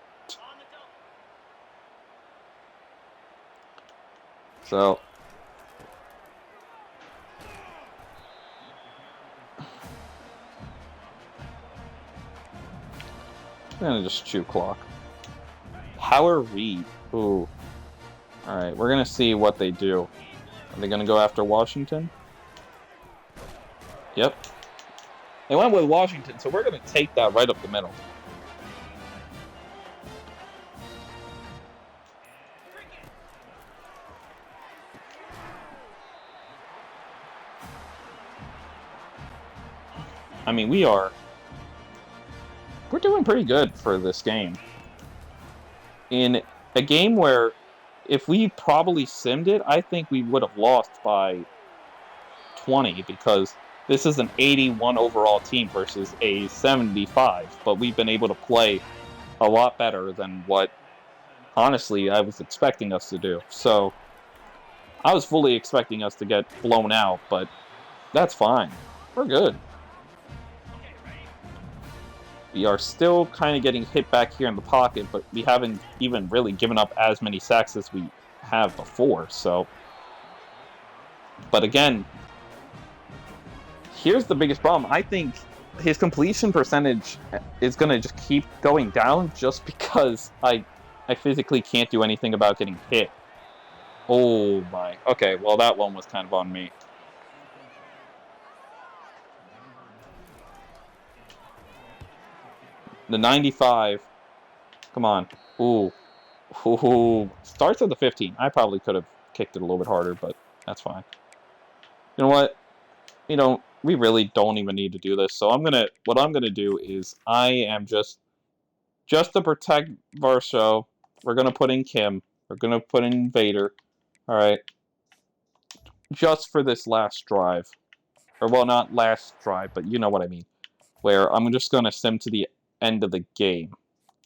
Speaker 1: So, I'm going to just chew clock. Power read. Ooh. Alright, we're going to see what they do. Are they going to go after Washington? Yep. They went with Washington, so we're going to take that right up the middle. I mean, we're doing pretty good for this game. In a game where if we probably simmed it, I think we would have lost by 20 because this is an 81 overall team versus a 75, but we've been able to play a lot better than what, honestly, I was expecting us to do. So, I was fully expecting us to get blown out, but that's fine. We're good. We are still kind of getting hit back here in the pocket, but we haven't even really given up as many sacks as we have before, so. But again, here's the biggest problem. I think his completion percentage is going to just keep going down just because I physically can't do anything about getting hit. Oh my. Okay, well that one was kind of on me. The 95. Come on. Ooh. Ooh. Starts at the 15. I probably could have kicked it a little bit harder, but that's fine. You know what? We really don't even need to do this. So what I'm gonna do is I am just to protect Vasko, we're gonna put in Kim. We're gonna put in Vader. Alright. Just for this last drive. Or well, not last drive, but you know what I mean. Where I'm just gonna sim to the end of the game.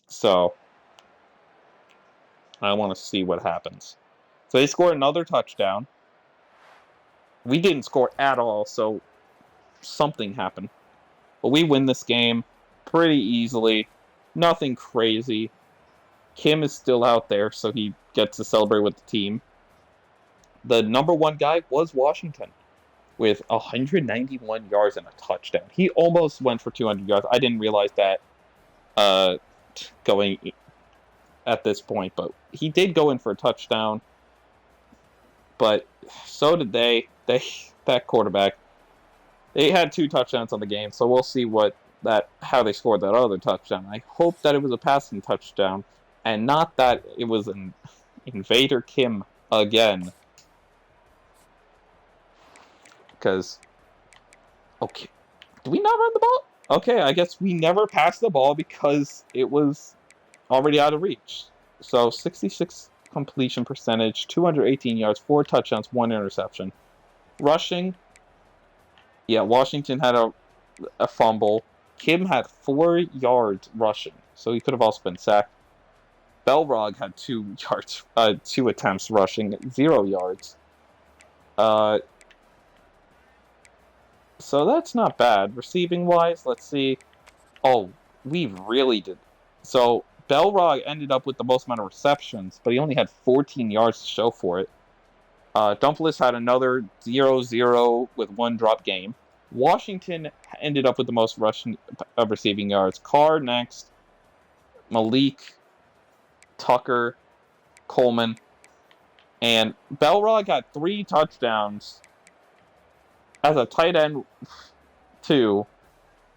Speaker 1: So I wanna see what happens. So they score another touchdown. We didn't score at all, so something happened. But we win this game pretty easily. Nothing crazy. Kim is still out there, so he gets to celebrate with the team. The number one guy was Washington with 191 yards and a touchdown. He almost went for 200 yards. I didn't realize that going at this point, but he did go in for a touchdown. But so did they. That quarterback. They had 2 touchdowns on the game, so we'll see how they scored that other touchdown. I hope that it was a passing touchdown, and not that it was an Invader Kim again. Because, okay, did we not run the ball? Okay, I guess we never passed the ball because it was already out of reach. So 66 completion percentage, 218 yards, 4 touchdowns, 1 interception. Rushing, yeah, Washington had a fumble. Kim had 4 yards rushing, so he could have also been sacked. Belrog had 2 yards, 2 attempts rushing, 0 yards. So that's not bad. Receiving-wise, let's see. Oh, we really did. So Belrog ended up with the most amount of receptions, but he only had 14 yards to show for it. Dumpless had another 0-0 with 1 drop game. Washington ended up with the most receiving yards. Carr next. Malik, Tucker, Coleman. And Belrog got 3 touchdowns as a tight end 2.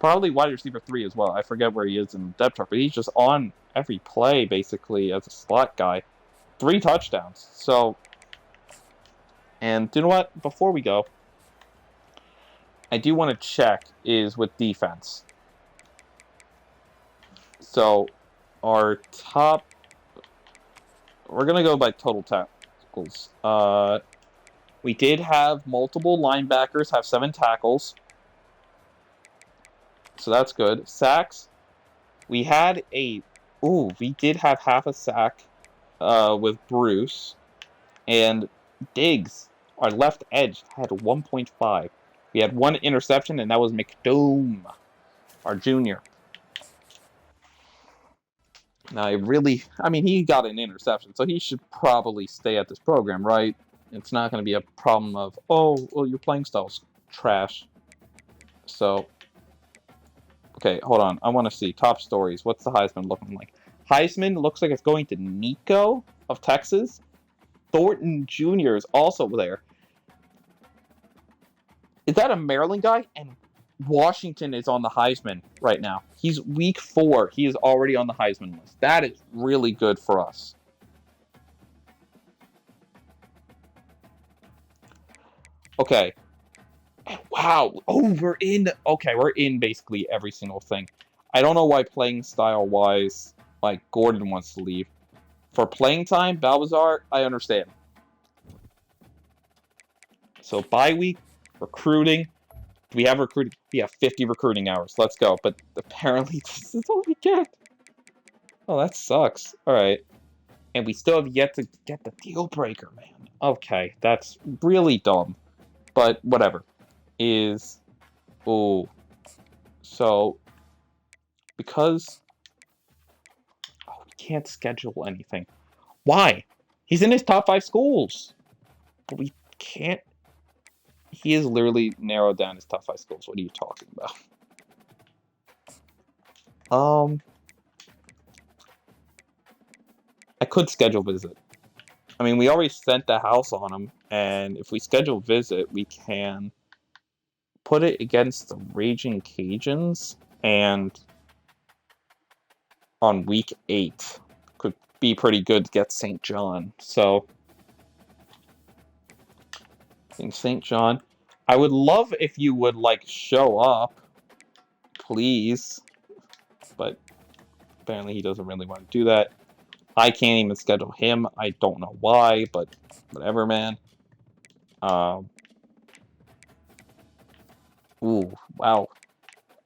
Speaker 1: Probably wide receiver 3 as well. I forget where he is in the depth chart, but he's just on every play, basically, as a slot guy. 3 touchdowns. So, and you know what? Before we go, I do want to check is with defense. So, our top... We're going to go by total tackles. We did have multiple linebackers have 7 tackles. So that's good. Sacks. We had a... Ooh, we did have half a sack with Bruce. And Diggs, our left edge, had 1.5. We had one interception, and that was McDoom, our junior. Now, I mean, he got an interception, so he should probably stay at this program, right? It's not going to be a problem of, oh, well, your playing style's trash. So, okay, hold on. I want to see top stories. What's the Heisman looking like? Heisman looks like it's going to Nico of Texas. Thornton Jr. is also there. Is that a Maryland guy? And Washington is on the Heisman right now. He's week 4. He is already on the Heisman list. That is really good for us. Okay. Wow. Oh, we're in. Okay, we're in basically every single thing. I don't know why playing style-wise, like, Gordon wants to leave. For playing time, Balbazar, I understand. So, bye week, recruiting. We have recruiting. We have 50 recruiting hours. Let's go. But apparently, this is all we get. Oh, that sucks. All right. And we still have yet to get the deal breaker, man. Okay, that's really dumb. But whatever. Oh. So, because... Oh, we can't schedule anything. Why? He's in his top 5 schools. But we can't... He is literally narrowed down his top 5 schools. What are you talking about? I could schedule visit. I mean, we already sent the house on him, and if we schedule visit, we can put it against the Raging Cajuns, and on week 8 could be pretty good to get St. John. So, in St. John, I would love if you would, like, show up, please, but apparently he doesn't really want to do that. I can't even schedule him. I don't know why, but whatever, man. Ooh, wow.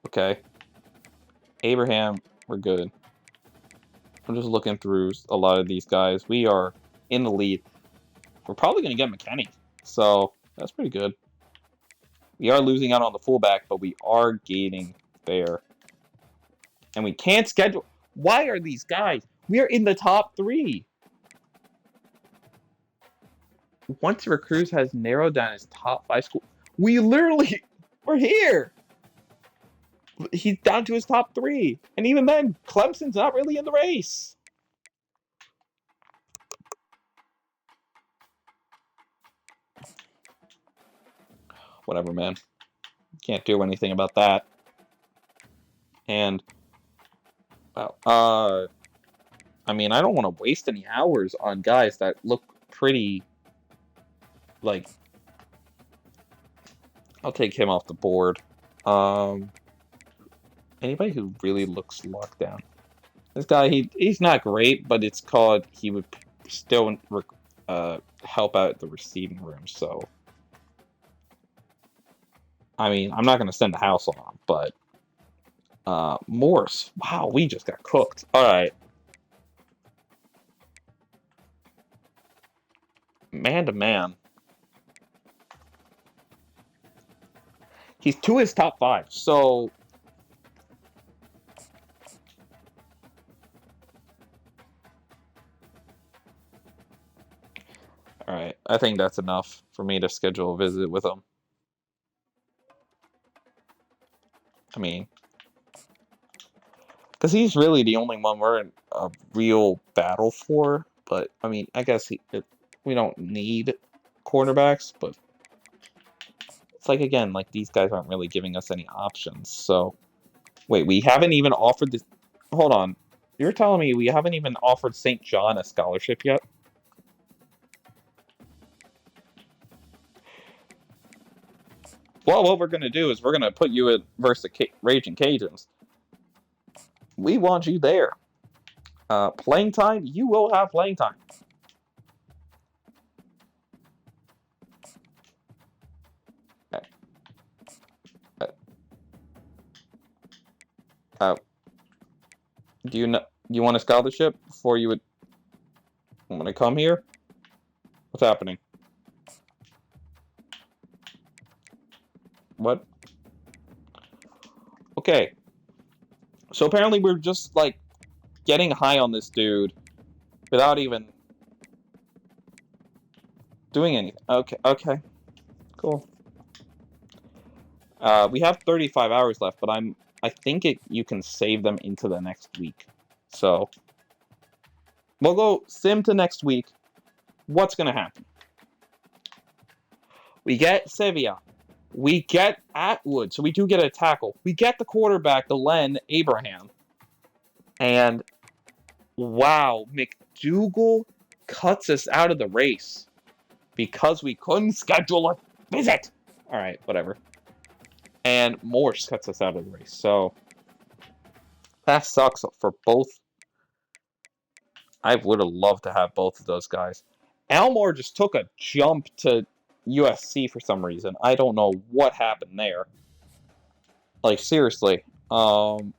Speaker 1: Okay. Abraham, we're good. I'm just looking through a lot of these guys. We are in the lead. We're probably going to get McKinney, so that's pretty good. We are losing out on the fullback, but we are gaining there. And we can't schedule... Why are these guys... We are in the top 3. Once Recruits has narrowed down his top 5 schools, we're here. He's down to his top 3. And even then, Clemson's not really in the race. Whatever, man. Can't do anything about that. And, well, I mean, I don't want to waste any hours on guys that look pretty, like, I'll take him off the board. Anybody who really looks locked down. This guy, he's not great, but it's called, he would still help out the receiving room, so. I mean, I'm not going to send the house on him, but Morse. Wow, we just got cooked. All right. Man to man. He's to his top 5, so... Alright, I think that's enough for me to schedule a visit with him. I mean... Because he's really the only one we're in a real battle for, but, I mean, I guess we don't need quarterbacks, but... It's like, again, like, these guys aren't really giving us any options, so... Wait, we haven't even offered this... Hold on. You're telling me we haven't even offered St. John a scholarship yet? Well, what we're going to do is we're going to put you at versus Raging Cajuns. We want you there. Playing time, you will have playing time. Do you want a scholarship before you would want to come here? What's happening? What? Okay. So apparently we're just, like, getting high on this dude without even doing anything. Okay. Cool. We have 35 hours left, but I think you can save them into the next week. So we'll go sim to next week. What's gonna happen? We get Sevilla. We get Atwood, so we do get a tackle. We get the quarterback, the Len Abraham. And wow, McDougal cuts us out of the race because we couldn't schedule a visit. All right, whatever. And Morse cuts us out of the race. So that sucks for both. I would have loved to have both of those guys. Elmore just took a jump to USC for some reason. I don't know what happened there. Like, seriously. That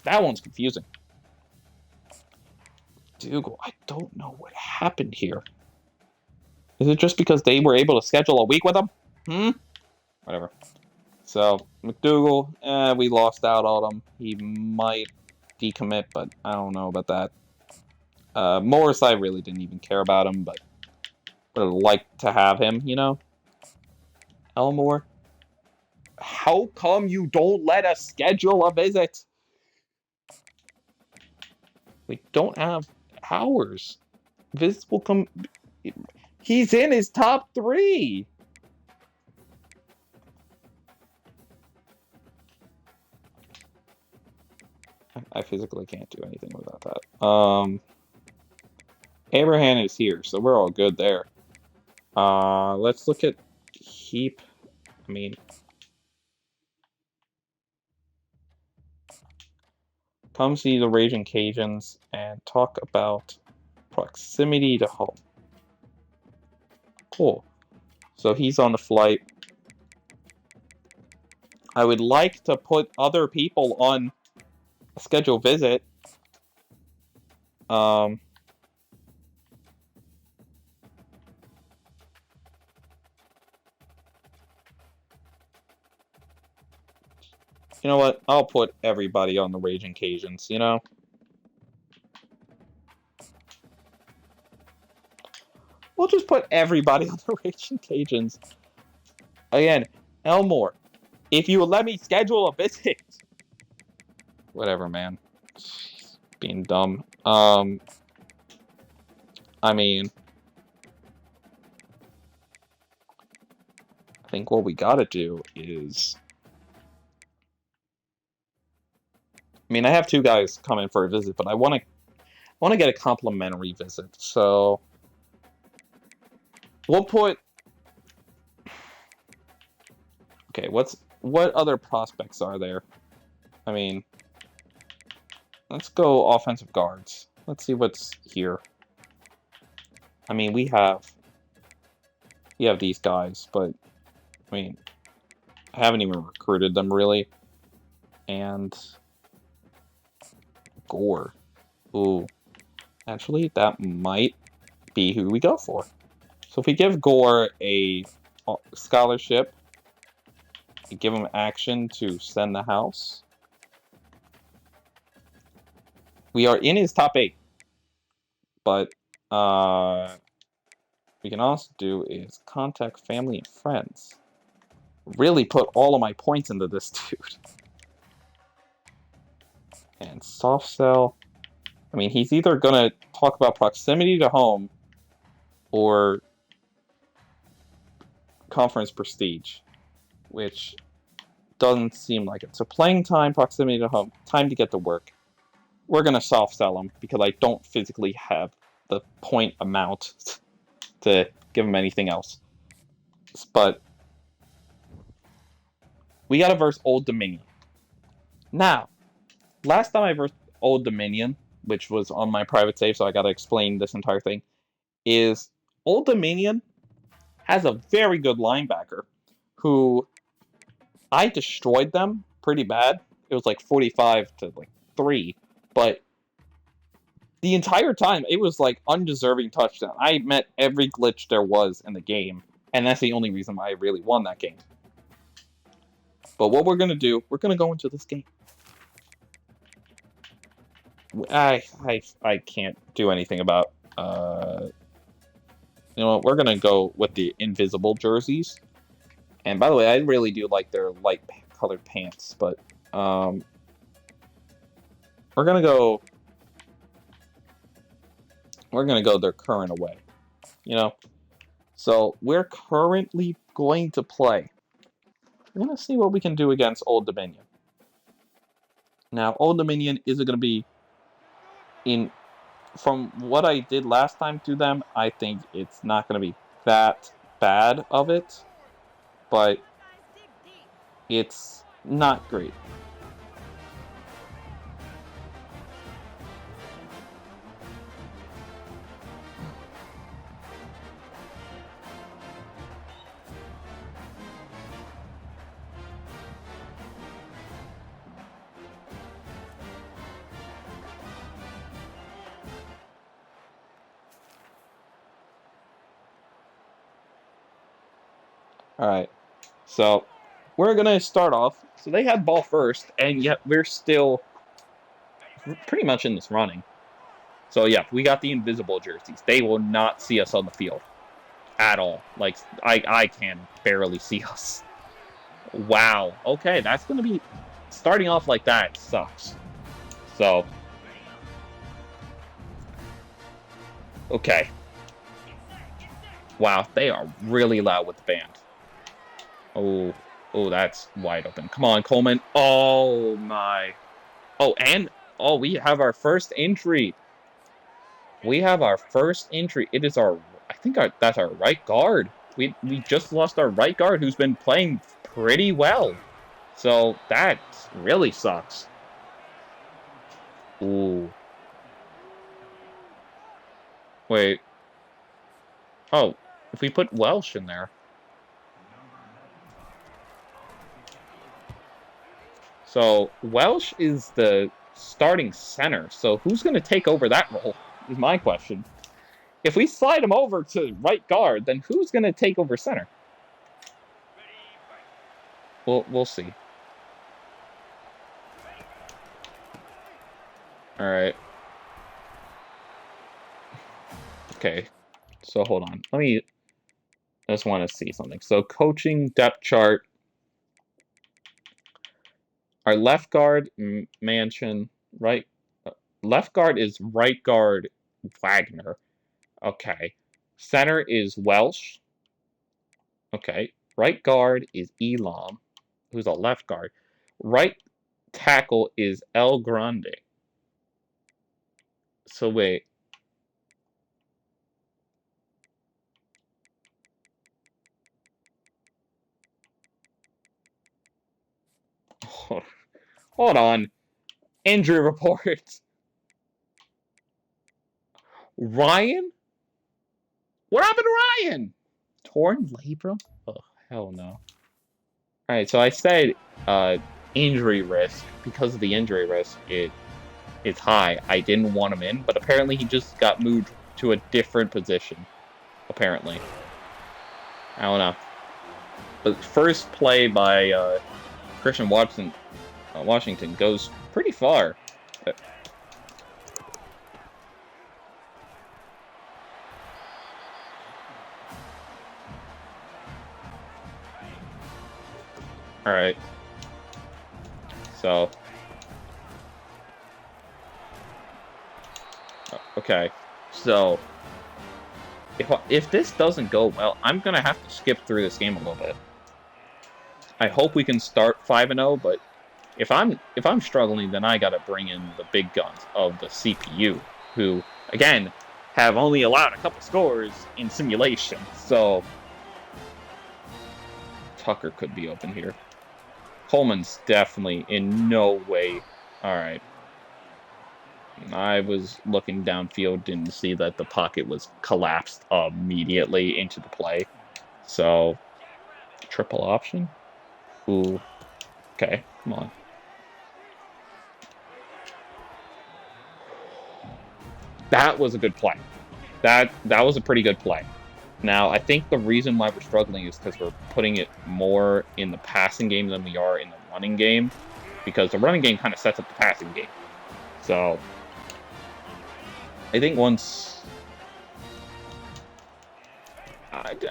Speaker 1: one's confusing. Dougal, I don't know what happened here. Is it just because they were able to schedule a week with him? Whatever. So, McDougal, we lost out on him. He might decommit, but I don't know about that. Morris, I really didn't even care about him, but would have liked to have him, you know? Elmore, how come you don't let us schedule a visit? We don't have hours. Visits will come... He's in his top 3! I physically can't do anything without that. Abraham is here, so we're all good there. Let's look at Heap. I mean... Come see the Raging Cajuns and talk about proximity to home. Cool. So he's on the flight. I would like to put other people on a scheduled visit. You know what? I'll put everybody on the Raging Cajuns, you know? We'll just put everybody on the Raging Cajuns. Again, Elmore, if you would let me schedule a visit. Whatever, man. Being dumb. I mean... I think what we gotta do is... I mean, I have 2 guys coming for a visit, but I want to get a complimentary visit. So we'll put. Okay, what other prospects are there? I mean, let's go offensive guards. Let's see what's here. I mean, we have these guys, but I mean, I haven't even recruited them really, and. Gore. Ooh. Actually, that might be who we go for. So if we give Gore a scholarship, we give him action to send the house. We are in his top 8. But we can also do is contact family and friends. Really put all of my points into this dude. And soft sell. I mean, he's either going to talk about proximity to home or conference prestige, which doesn't seem like it. So playing time, proximity to home, time to get to work. We're going to soft sell him because I don't physically have the point amount to give him anything else. But we got to verse Old Dominion. Now, last time I versed Old Dominion, which was on my private save, so I gotta explain this entire thing, is Old Dominion has a very good linebacker who I destroyed them pretty bad. It was like 45 to like 3, but the entire time it was like undeserving touchdown. I met every glitch there was in the game, and that's the only reason why I really won that game. But what we're gonna do, we're gonna go into this game. I can't do anything about. You know what? We're gonna go with the invisible jerseys. And by the way, I really do like their light colored pants, but we're gonna go. We're gonna go their current away. You know, so we're currently going to play. We're gonna see what we can do against Old Dominion. Now, Old Dominion is it gonna be in? From what I did last time to them, I think it's not gonna be that bad of it, but it's not great. Alright, so we're going to start off. So they had ball first, and yet we're still pretty much in this running. So yeah, we got the invisible jerseys. They will not see us on the field at all. Like, I can barely see us. Wow. Okay, that's going to be... Starting off like that sucks. So... Okay. Wow, they are really loud with the band. Oh, that's wide open. Come on, Coleman. Oh, my. Oh, and... Oh, we have our first injury. We have our first injury. It is our... I think that's our right guard. We just lost our right guard who's been playing pretty well. So, that really sucks. Ooh. Wait. Oh, if we put Welsh in there... So, Welsh is the starting center, so who's going to take over that role, is my question. If we slide him over to right guard, then who's going to take over center? We'll see. Alright. Okay, so hold on. I just want to see something. So, coaching depth chart. Our left guard, Mansion, right? Left guard is right guard, Wagner. Okay. Center is Welsh. Okay. Right guard is Elam, who's a left guard. Right tackle is El Grande. So wait. Hold on. Injury report. Ryan? What happened to Ryan? Torn labrum? Oh, hell no. Alright, so I said injury risk. Because of the injury risk, it's high. I didn't want him in, but apparently he just got moved to a different position. Apparently. I don't know. But first play by Christian Washington goes pretty far. Alright. So. Okay. So. If this doesn't go well, I'm going to have to skip through this game a little bit. I hope we can start 5-0, but if I'm struggling, then I got to bring in the big guns of the CPU, who, again, have only allowed a couple scores in simulation. So, Tucker could be open here. Coleman's definitely in no way. Alright. I was looking downfield, didn't see that the pocket was collapsed immediately into the play. So, triple option. Ooh. Okay, come on. That was a good play. That was a pretty good play. Now, I think the reason why we're struggling is because we're putting it more in the passing game than we are in the running game, because the running game kind of sets up the passing game. So, I think once...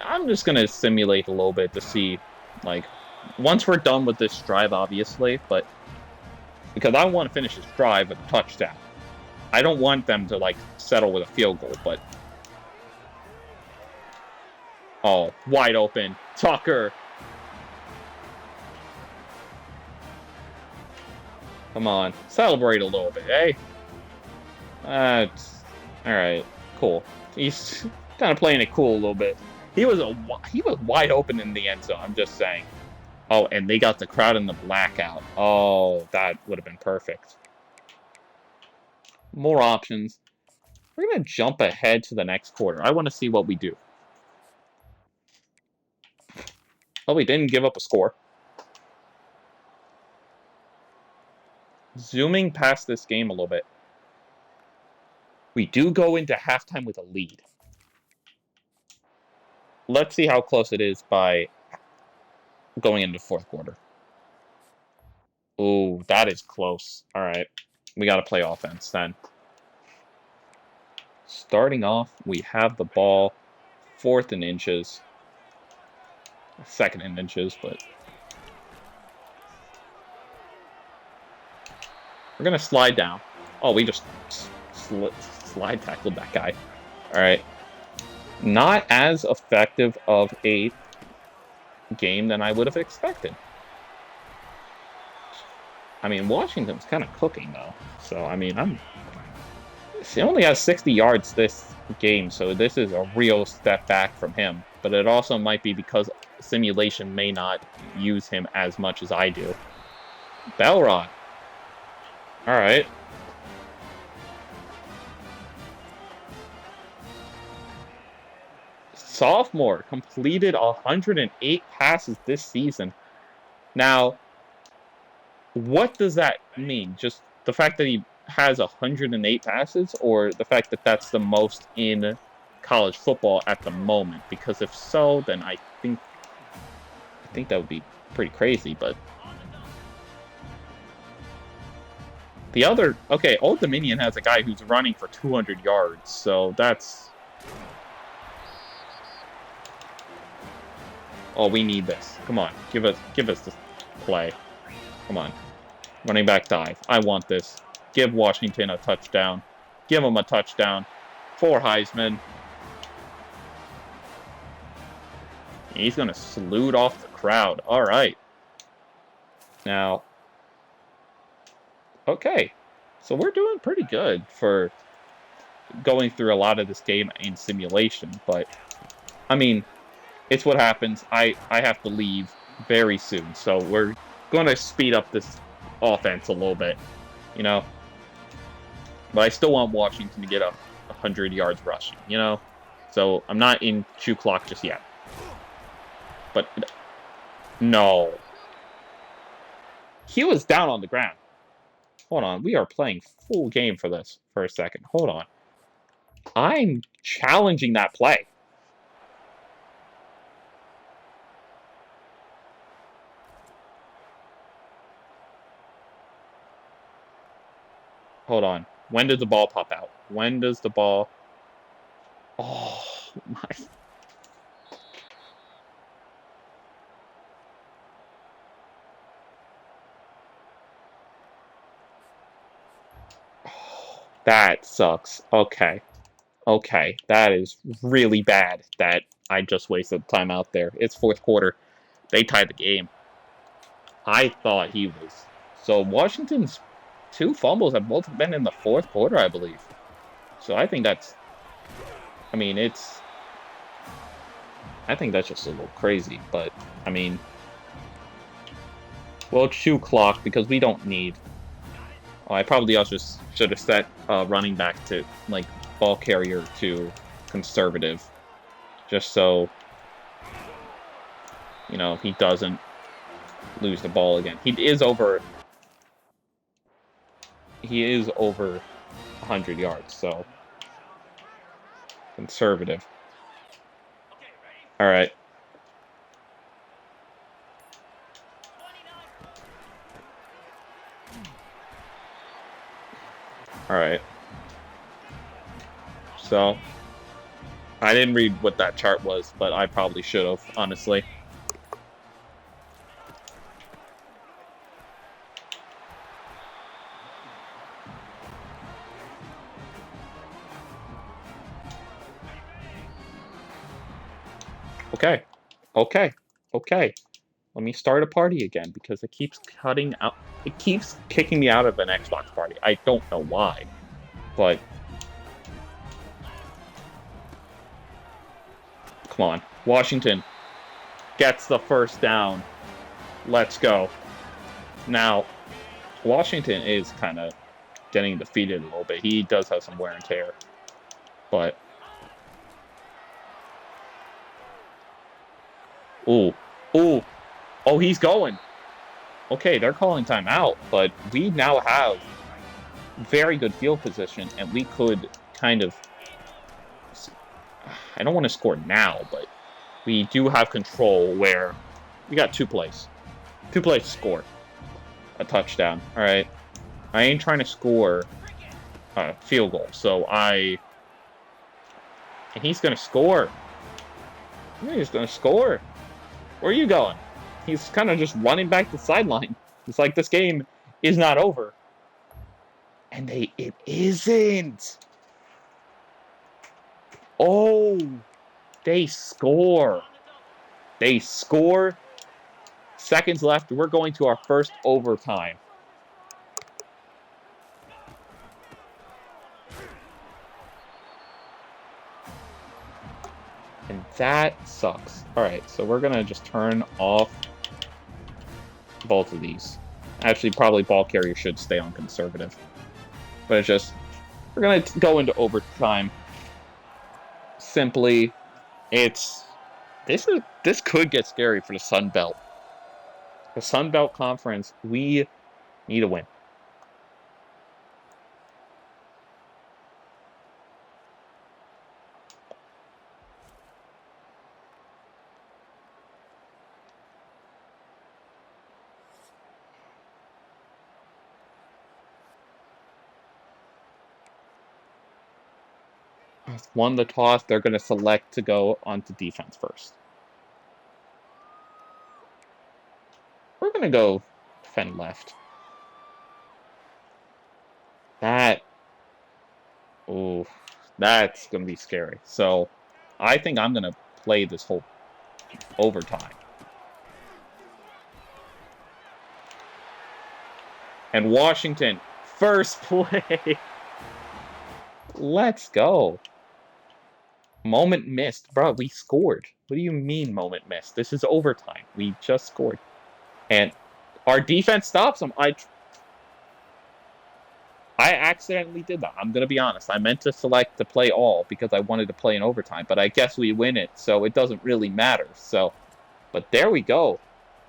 Speaker 1: I'm just going to simulate a little bit to see, like, once we're done with this drive, obviously, but because I want to finish this drive with a touchdown. I don't want them to, like, settle with a field goal, but... Oh, wide open. Tucker. Come on. Celebrate a little bit, eh? Alright, cool. He's kind of playing it cool a little bit. He was wide open in the end zone, I'm just saying. Oh, and they got the crowd in the blackout. Oh, that would have been perfect. More options. We're going to jump ahead to the next quarter. I want to see what we do. Oh, we didn't give up a score. Zooming past this game a little bit. We do go into halftime with a lead. Let's see how close it is by going into the fourth quarter. Oh, that is close. All right. We got to play offense then. Starting off, we have the ball, 4th and inches. 2nd and inches, but... We're going to slide down. Oh, we just slide tackled that guy. All right. Not as effective of a game than I would have expected. I mean, Washington's kind of cooking, though. So, I mean, he only has 60 yards this game, so this is a real step back from him. But it also might be because simulation may not use him as much as I do. Belrod. All right. Sophomore completed 108 passes this season. Now, what does that mean? Just the fact that he has 108 passes, or the fact that that's the most in college football at the moment? Because if so, then I think that would be pretty crazy, but... The other... Okay, Old Dominion has a guy who's running for 200 yards, so that's... Oh, we need this. Come on, give us this play. Come on. Running back dive. I want this. Give Washington a touchdown. Give him a touchdown. For Heisman. He's going to salute off the crowd. All right. Now, okay. So we're doing pretty good for going through a lot of this game in simulation. But, I mean, it's what happens. I have to leave very soon. So we're going to speed up this offense a little bit, you know. But I still want Washington to get 100 yards rushing, you know. So I'm not in chew clock just yet. But no. He was down on the ground. Hold on. We are playing full game for this for a second. Hold on. I'm challenging that play. Hold on. When does the ball pop out? When does the ball... Oh, my... That sucks. Okay. Okay. That is really bad that I just wasted time out there. It's fourth quarter. They tied the game. I thought he was... So Washington's 2 fumbles have both been in the fourth quarter, I believe. So I think that's... I mean, it's... I think that's just a little crazy, but, I mean... We'll chew clock because we don't need... Oh, I probably also should have set running back to, like, ball carrier to conservative. Just so, you know, he doesn't lose the ball again. He is over 100 yards, so conservative. All right. All right. So, I didn't read what that chart was, but I probably should have, honestly. Okay. Okay. Okay. Let me start a party again because it keeps cutting out. It keeps kicking me out of an Xbox party. I don't know why, but come on. Washington gets the first down. Let's go. Now, Washington is kind of getting defeated a little bit. He does have some wear and tear, but ooh, ooh, oh, he's going. Okay, they're calling timeout, but we now have very good field position, and we could kind of, I don't want to score now, but we do have control where we got 2 plays. 2 plays to score a touchdown. All right, I ain't trying to score a field goal, and he's going to score. He's going to score. Where are you going? He's kind of just running back the sideline. It's like this game is not over. And it isn't. Oh, they score. They score. Seconds left. We're going to our first overtime. And that sucks. All right, so we're going to just turn off both of these. Actually, probably ball carrier should stay on conservative. But it's just, we're going to go into overtime. Simply, this could get scary for the Sun Belt. The Sun Belt Conference, we need a win. Won the toss, they're going to select to go onto defense first. We're going to go defend left. That's going to be scary. So, I think I'm going to play this whole overtime. And Washington, first play. Let's go. Moment missed. Bro, we scored. What do you mean moment missed? This is overtime. We just scored. And our defense stops them. I accidentally did that. I'm going to be honest. I meant to select to play all because I wanted to play in overtime. But I guess we win it, so it doesn't really matter. But there we go.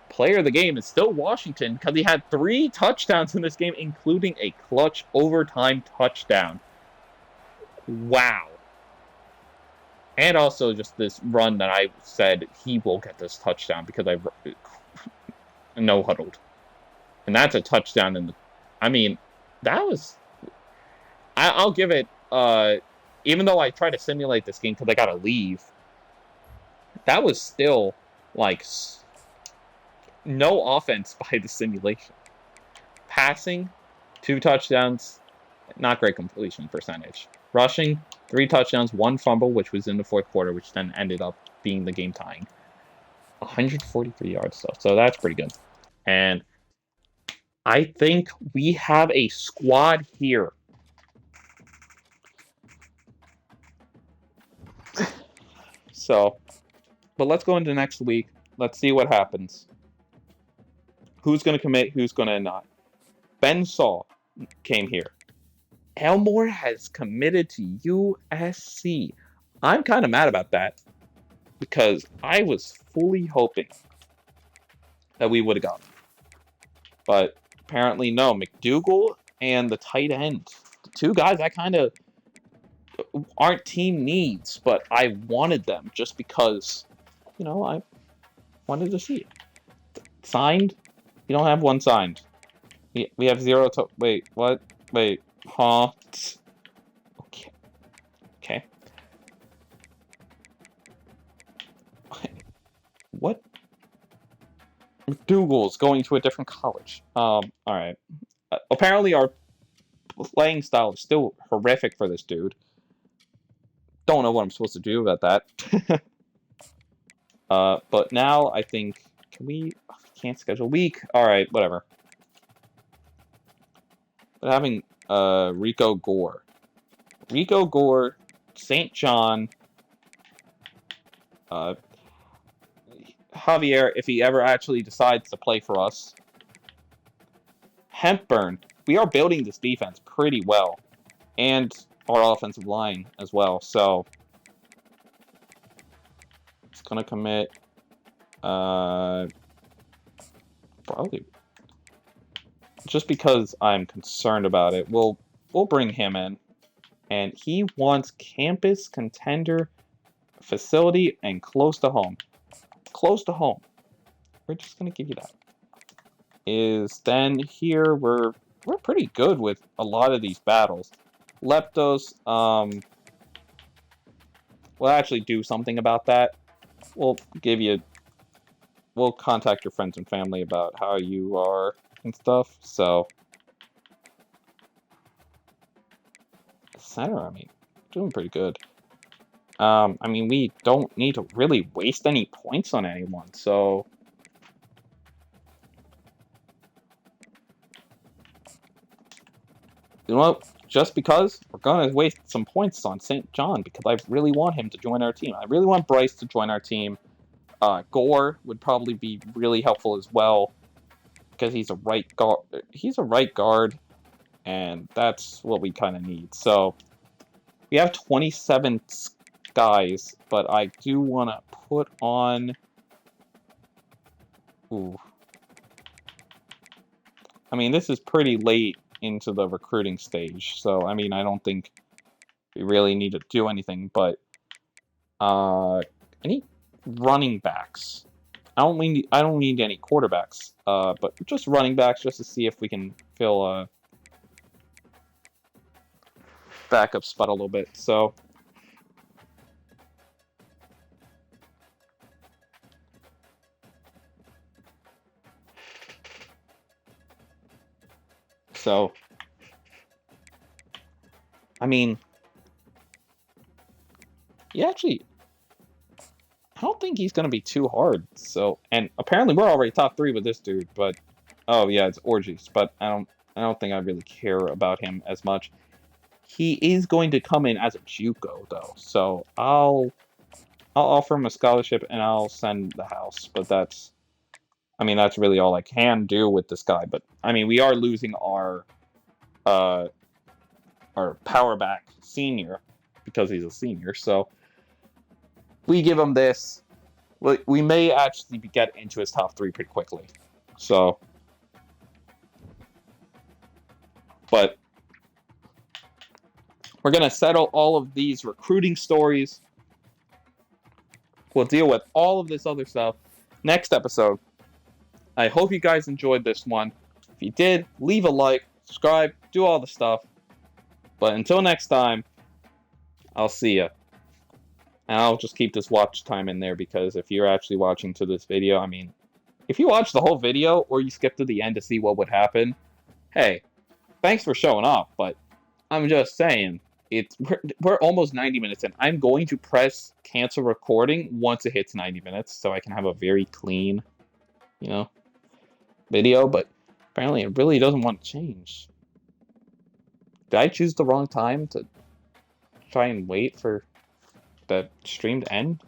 Speaker 1: Player of the game is still Washington because he had 3 touchdowns in this game, including a clutch overtime touchdown. Wow. And also just this run that I said he will get this touchdown because I no-huddled. And that's a touchdown that was... I'll give it... even though I try to simulate this game because I gotta leave, that was still, no offense by the simulation. Passing, 2 touchdowns, not great completion percentage. Rushing, 3 touchdowns, 1 fumble, which was in the 4th quarter, which then ended up being the game tying. 143 yards, so that's pretty good. And I think we have a squad here. But let's go into next week. Let's see what happens. Who's going to commit, who's going to not. Ben Saul came here. Elmore has committed to USC. I'm kind of mad about that because I was fully hoping that we would have gotten. But apparently, no. McDougal and the tight end. The two guys I kind of aren't team needs, but I wanted them just because, I wanted to see it. Signed? You don't have one signed. We have 0 to... Wait, what? Wait, huh? Okay. Okay. What? McDougal's going to a different college. Alright. Apparently our playing style is still horrific for this dude. Don't know what I'm supposed to do about that. But now I think... Can we... Can't schedule week. Alright, whatever. But having Rico Gore. Rico Gore, St. John, Javier, if he ever actually decides to play for us. Hempburn. We are building this defense pretty well. And our offensive line as well. So, it's going to commit... Probably. Just because I'm concerned about it, we'll bring him in. And he wants campus, contender, facility, and close to home. Close to home. We're just going to give you that. Then here, we're pretty good with a lot of these battles. Leptos, we'll actually do something about that. We'll contact your friends and family about how you are and stuff, so. Center, I mean, doing pretty good. I mean, we don't need to really waste any points on anyone, so. You know what? Just because we're going to waste some points on St. John, because I really want him to join our team. I really want Bryce to join our team. Gore would probably be really helpful as well, because he's a right guard. He's a right guard, and that's what we kind of need. So we have 27 guys, but I do want to put on. Ooh. I mean, this is pretty late into the recruiting stage, so I mean, I don't think we really need to do anything. But any running backs? I don't need any quarterbacks, but just running backs, just to see if we can fill a backup spot a little bit. So I mean, actually, I don't think he's gonna be too hard. So, and apparently we're already top 3 with this dude. But oh yeah, it's orgies. But I don't think I really care about him as much. He is going to come in as a JUCO though, so I'll offer him a scholarship and I'll send the house. But that's really all I can do with this guy. But I mean, we are losing our power back senior because he's a senior. So we give him this. We may actually get into his top 3 pretty quickly. So, but we're going to settle all of these recruiting stories. We'll deal with all of this other stuff next episode. I hope you guys enjoyed this one. If you did, leave a like, subscribe, do all the stuff. But until next time, I'll see ya. And I'll just keep this watch time in there, because if you're actually watching to this video, I mean, if you watch the whole video or you skip to the end to see what would happen, hey, thanks for showing up. But I'm just saying, we're almost 90 minutes in. I'm going to press cancel recording once it hits 90 minutes, so I can have a very clean, video. But apparently it really doesn't want to change. Did I choose the wrong time to try and wait for the stream to end?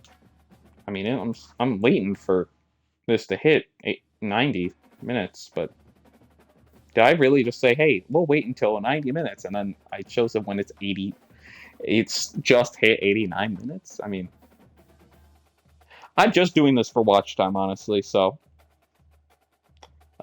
Speaker 1: I mean, I'm waiting for this to hit 90 minutes, but did I really just say, hey, we'll wait until 90 minutes, and then I chose it when it's 80? It's just hit 89 minutes? I mean, I'm just doing this for watch time, honestly, so